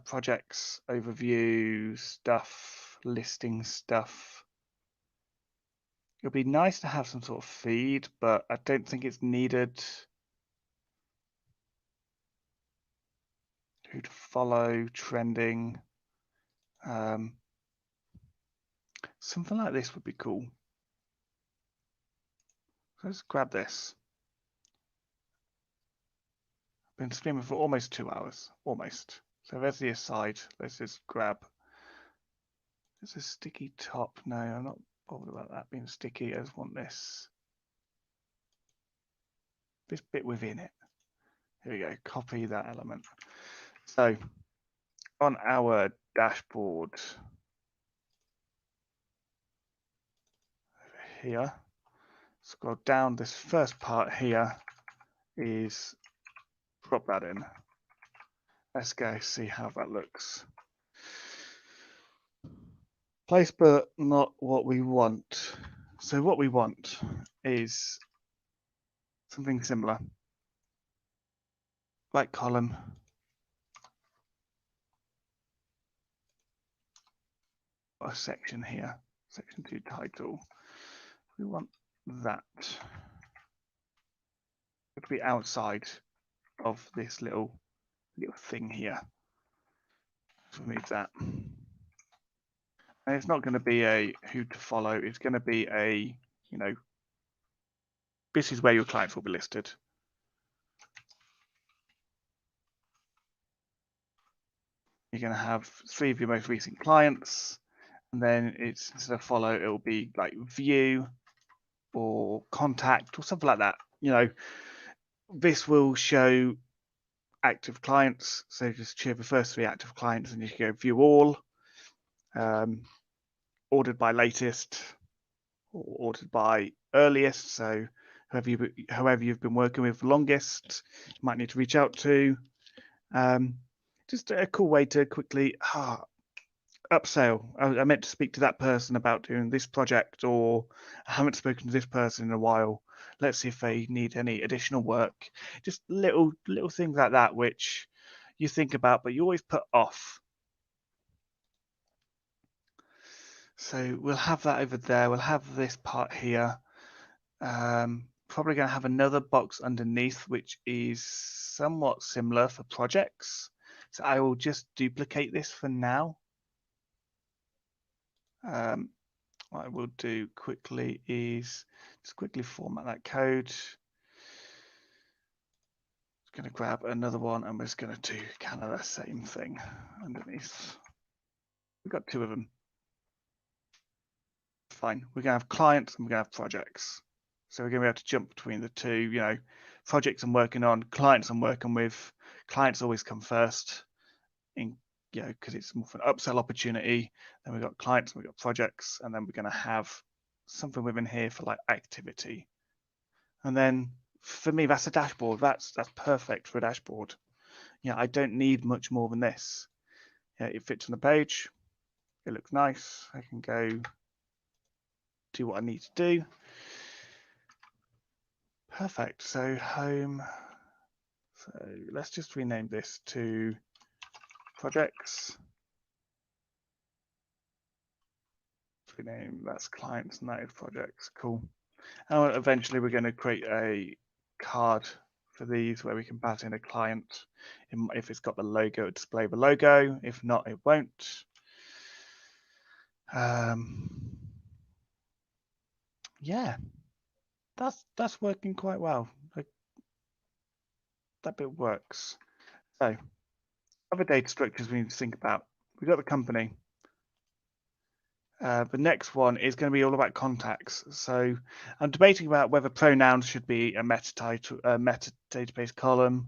Projects, overview, stuff, listing stuff. It would be nice to have some sort of feed, but I don't think it's needed. Who to follow, trending. Something like this would be cool. Let's grab this. Been streaming for almost 2 hours, almost. So there's the aside. Let's just grab. There's a sticky top. No, I'm not bothered about that being sticky. I just want this bit within it. Here we go. Copy that element. So on our dashboard here, scroll down. This first part here is drop that in. Let's go see how that looks. Place but not what we want. So what we want is something similar. Like column. A section here. Section 2 title. We want that to be outside of this little thing here. So remove that. And it's not going to be a who to follow. It's going to be a, this is where your clients will be listed. You're going to have 3 of your most recent clients, and then it's instead of follow, it will be like view or contact or something like that. This will show active clients. So just choose the first 3 active clients, and you can go view all. Ordered by latest or ordered by earliest. So whoever you've been working with longest, you might need to reach out to. Just a cool way to quickly upsell. I meant to speak to that person about doing this project, or I haven't spoken to this person in a while. Let's see if they need any additional work. Just little things like that, which you think about, but you always put off. So we'll have that over there. We'll have this part here. Probably going to have another box underneath, which is somewhat similar for projects. So I will just duplicate this for now. What I will do quickly is just quickly format that code. Just going to grab another one, and we're just going to do kind of the same thing underneath. We've got 2 of them. Fine. We're going to have clients and we're going to have projects. So we're going to be able to jump between the 2, projects I'm working on, clients I'm working with. Clients always come first, because it's more of an upsell opportunity. Then we've got clients and we've got projects, and then we're going to have something within here for like activity. And then for me, that's a dashboard. That's perfect for a dashboard. I don't need much more than this. It fits on the page. It looks nice. I can go do what I need to do. Perfect. So home. So let's just rename this to projects. Rename that's clients, and that is projects. Cool. And eventually we're going to create a card for these where we can pass in a client. If it's got the logo, it'll display the logo. If not, it won't. Yeah, that's working quite well. That bit works. So other data structures we need to think about. We've got the company. The next one is going to be all about contacts. So I'm debating about whether pronouns should be a meta database column,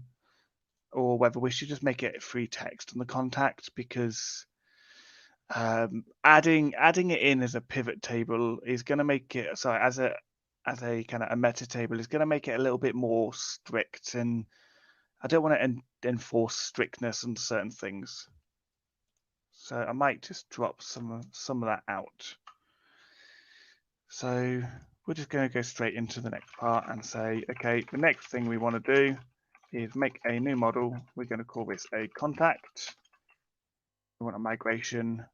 or whether we should just make it free text on the contact, because adding it in as a pivot table is going to make it, sorry, as a kind of a meta table is going to make it a little bit more strict, and I don't want to enforce strictness on certain things. So I might just drop some of that out. So we're just going to go straight into the next part and say, okay, the next thing we want to do is make a new model. We're going to call this a contact. We want a migration.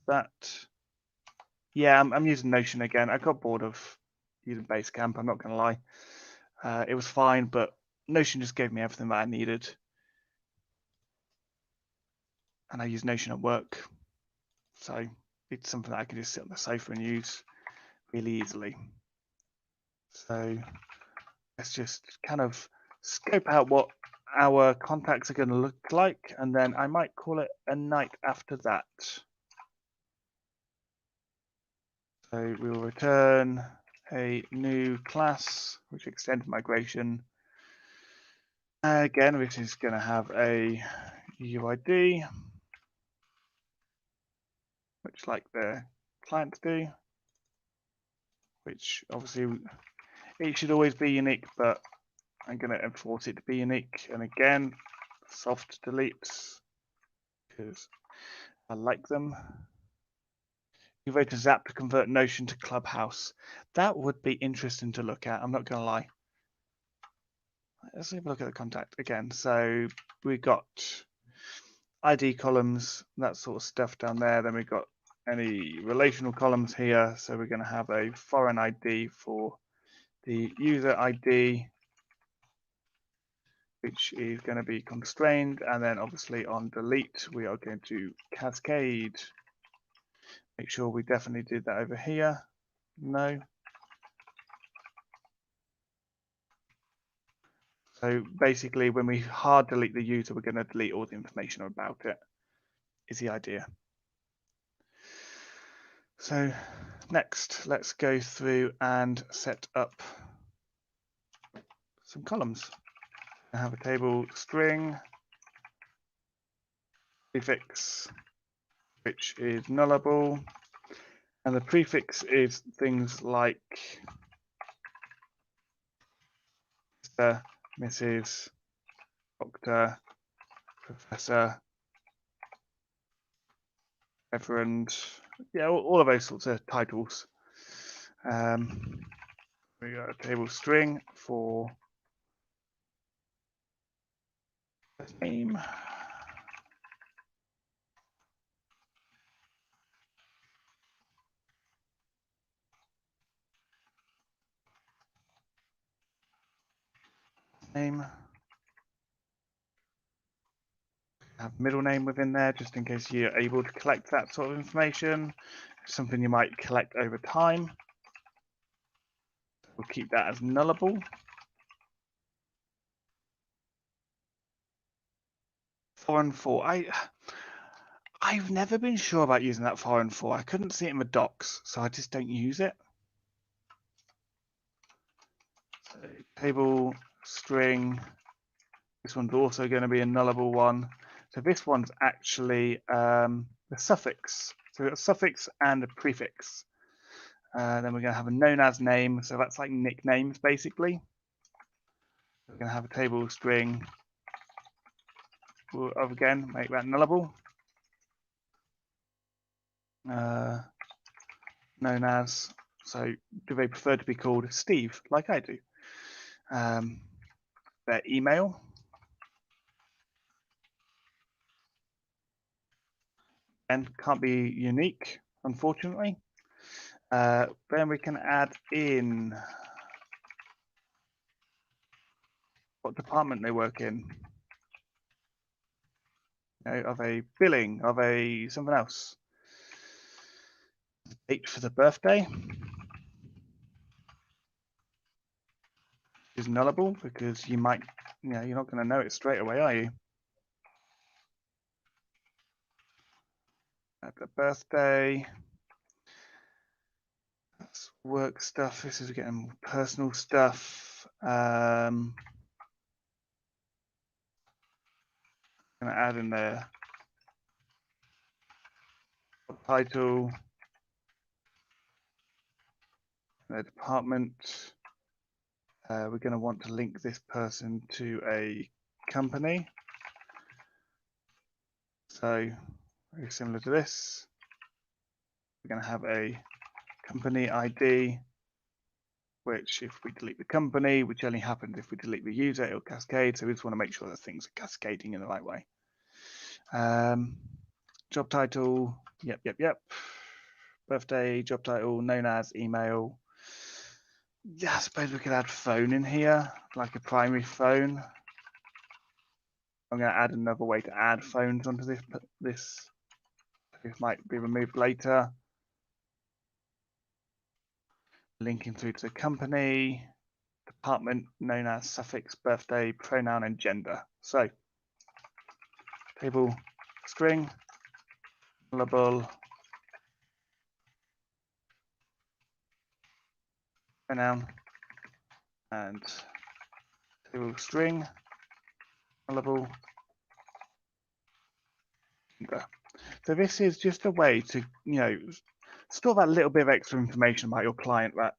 That, yeah, I'm using Notion again. I got bored of using Basecamp, I'm not going to lie. It was fine, but Notion just gave me everything that I needed. And I use Notion at work. So it's something that I can just sit on the sofa and use really easily. So let's just kind of scope out what our contacts are going to look like, and then I might call it a night after that. So we will return a new class, which extended migration. Again, which is going to have a UID, which like the clients do, which obviously it should always be unique, but I'm going to enforce it to be unique. And again, soft deletes, because I like them. You vote a Zap to convert Notion to Clubhouse. That would be interesting to look at, I'm not going to lie. Let's have a look at the contact again. So we got ID columns, that sort of stuff down there. Then we've got any relational columns here. So we're going to have a foreign ID for the user ID, which is going to be constrained. And then obviously on delete, we are going to cascade. Make sure we definitely did that over here. No. So basically, when we hard delete the user, we're going to delete all the information about it, is the idea. So next, let's go through and set up some columns. I have a table string, prefix, which is nullable, and the prefix is things like Mr., Mrs., Doctor, Professor, Reverend, yeah, all of those sorts of titles. We got a table string for name. Name. Have middle name within there, just in case you're able to collect that sort of information. Something you might collect over time. We'll keep that as nullable. Foreign for. I've never been sure about using that foreign for. I couldn't see it in the docs, so I just don't use it. So, table string. This one's also going to be a nullable one. So this one's actually the suffix. So we've got a suffix and a prefix. Then we're going to have a known as name. So that's like nicknames, basically. We're going to have a table string. We'll again make that nullable. Known as. So do they prefer to be called Steve, like I do? their email. And can't be unique, unfortunately. Then we can add in what department they work in. Of a billing, of a something else. Date for the birthday is nullable because you might, you're not going to know it straight away, are you? At the birthday, that's work stuff. This is getting personal stuff. I'm going to add in there title, the department. We're going to want to link this person to a company. So very similar to this. We're going to have a company ID, which if we delete the company, which only happens if we delete the user, it'll cascade. So we just want to make sure that things are cascading in the right way. Job title, yep. Birthday, job title, known as, email. Yeah, I suppose we could add phone in here, like a primary phone. I'm going to add another way to add phones onto this. This might be removed later. Linking through to the company, department known as, suffix, birthday, pronoun, and gender. So, table string, nullable, pronoun, and table string, nullable, gender. So this is just a way to, store that little bit of extra information about your client that,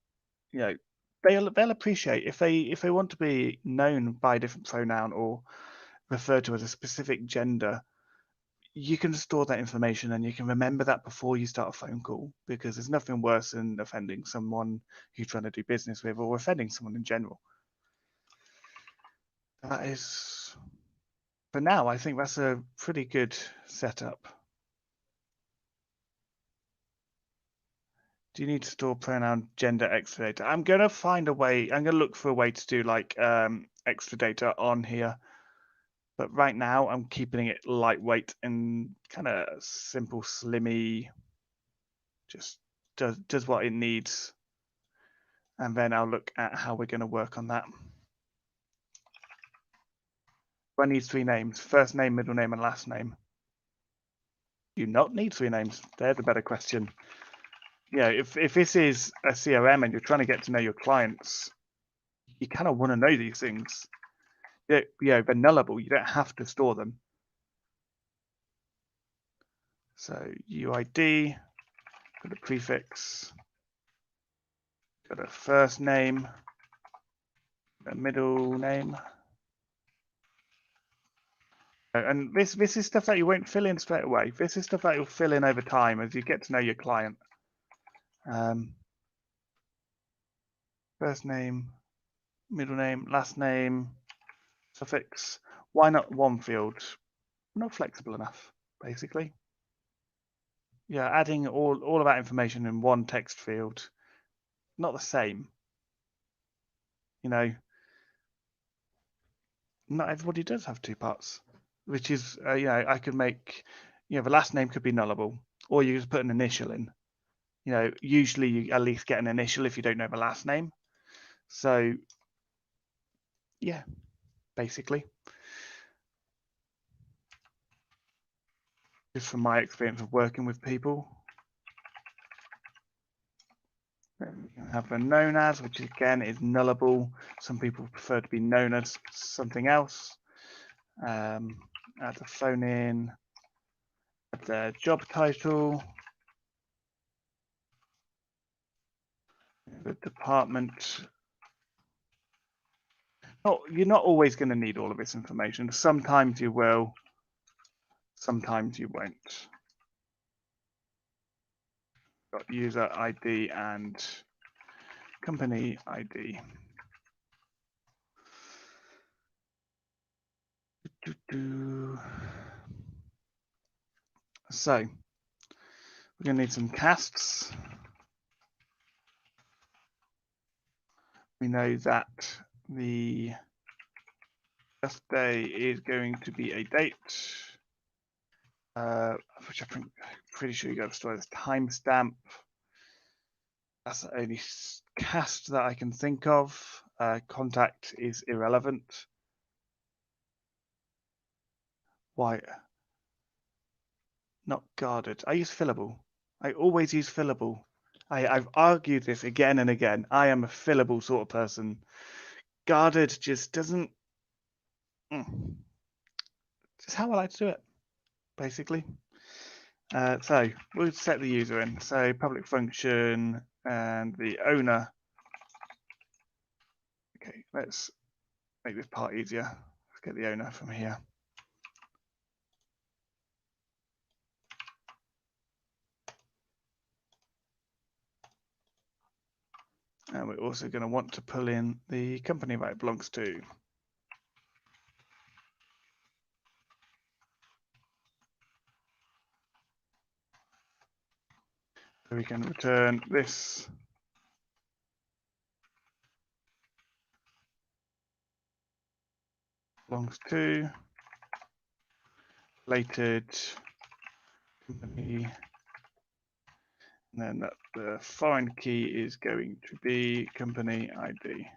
they'll appreciate if they want to be known by a different pronoun or referred to as a specific gender. You can store that information and you can remember that before you start a phone call, because there's nothing worse than offending someone you're trying to do business with or offending someone in general. That is, for now, I think that's a pretty good setup. Do you need to store pronoun, gender, extra data? I'm going to find a way. I'm going to look for a way to do like extra data on here. But right now, I'm keeping it lightweight and kind of simple, slimmy. Just does what it needs. And then I'll look at how we're going to work on that. I need 3 names: first name, middle name, and last name. Do you not need 3 names? There's a better question. If this is a CRM and you're trying to get to know your clients, you kind of want to know these things. They're nullable. You don't have to store them. So UID, got a prefix, got a first name, a middle name. And this is stuff that you won't fill in straight away. This is stuff that you'll fill in over time as you get to know your client. First name, middle name, last name, suffix. Why not one field? Not flexible enough, basically. Yeah, adding all of that information in one text field, not the same. Not everybody does have 2 parts, which is, I could make, the last name could be nullable, or you just put an initial in. Usually you at least get an initial if you don't know the last name. So, yeah, basically. Just from my experience of working with people. Then you can have a known as, which again is nullable. Some people prefer to be known as something else. Add a phone in, add the job title, the department. You're not always going to need all of this information. Sometimes you will, sometimes you won't. Got user ID and company ID. So we're going to need some casts. We know that the first day is going to be a date, which I'm pretty sure you got to store this timestamp. That's the only cast that I can think of. Contact is irrelevant. Why? Not guarded. I use fillable. I always use fillable. I've argued this again and again. I am a fillable sort of person. Guarded just doesn't. Just how I like to do it, basically. So we'll set the user in. So public function and the owner. Okay, let's make this part easier. Let's get the owner from here. And we're also going to want to pull in the company that it belongs to. So we can return this belongs to related company, and then the foreign key is going to be company ID.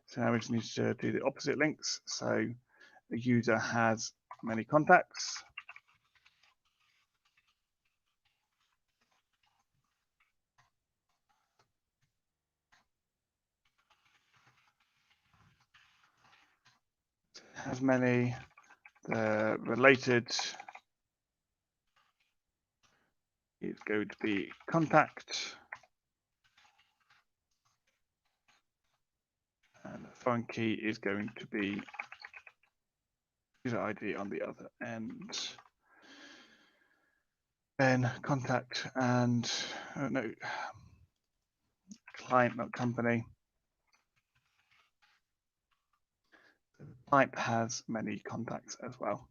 So now we just need to do the opposite links. So the user has many contacts. Has many. The related is going to be contact. And the foreign key is going to be user ID on the other end. Then contact and no, client, not company. The client has many contacts as well.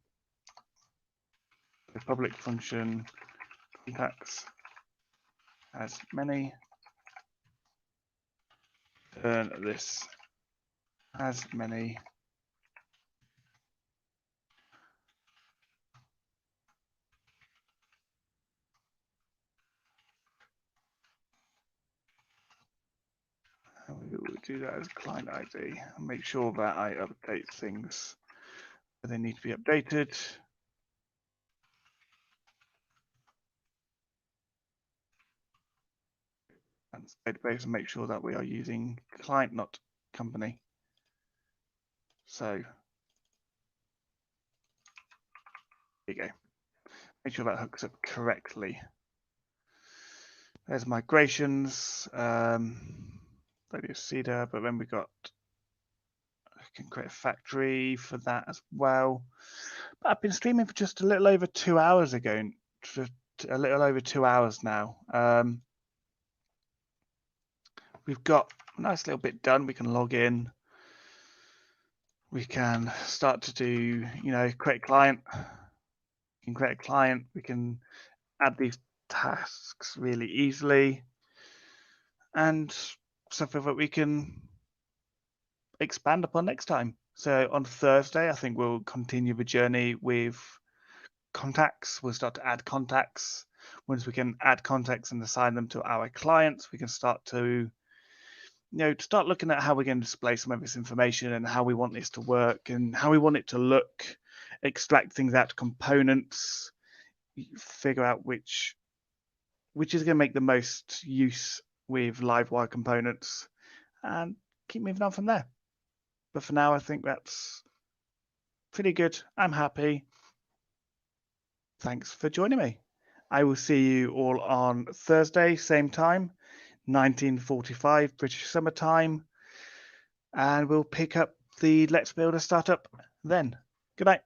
The public function contacts has many. Turn this has many. We will do that as client ID and make sure that I update things where they need to be updated. And database and make sure that we are using client, not company. So there you go. Make sure that hooks up correctly. There's migrations. Maybe a Cedar, but then we got, I can create a factory for that as well. But I've been streaming for just a little over 2 hours ago, for a little over 2 hours now. We've got a nice little bit done. We can log in. We can start to do, create a client. We can create a client. We can add these tasks really easily. And something that we can expand upon next time. So on Thursday, I think we'll continue the journey with contacts. We'll start to add contacts. Once we can add contacts and assign them to our clients, we can start to start looking at how we're going to display some of this information and how we want this to work and how we want it to look, extract things out to components, figure out which is going to make the most use with Livewire components, and keep moving on from there. But for now, I think that's pretty good. I'm happy. Thanks for joining me. I will see you all on Thursday, same time, 1945 British Summer Time, and we'll pick up the Let's Build a Startup then. Good night.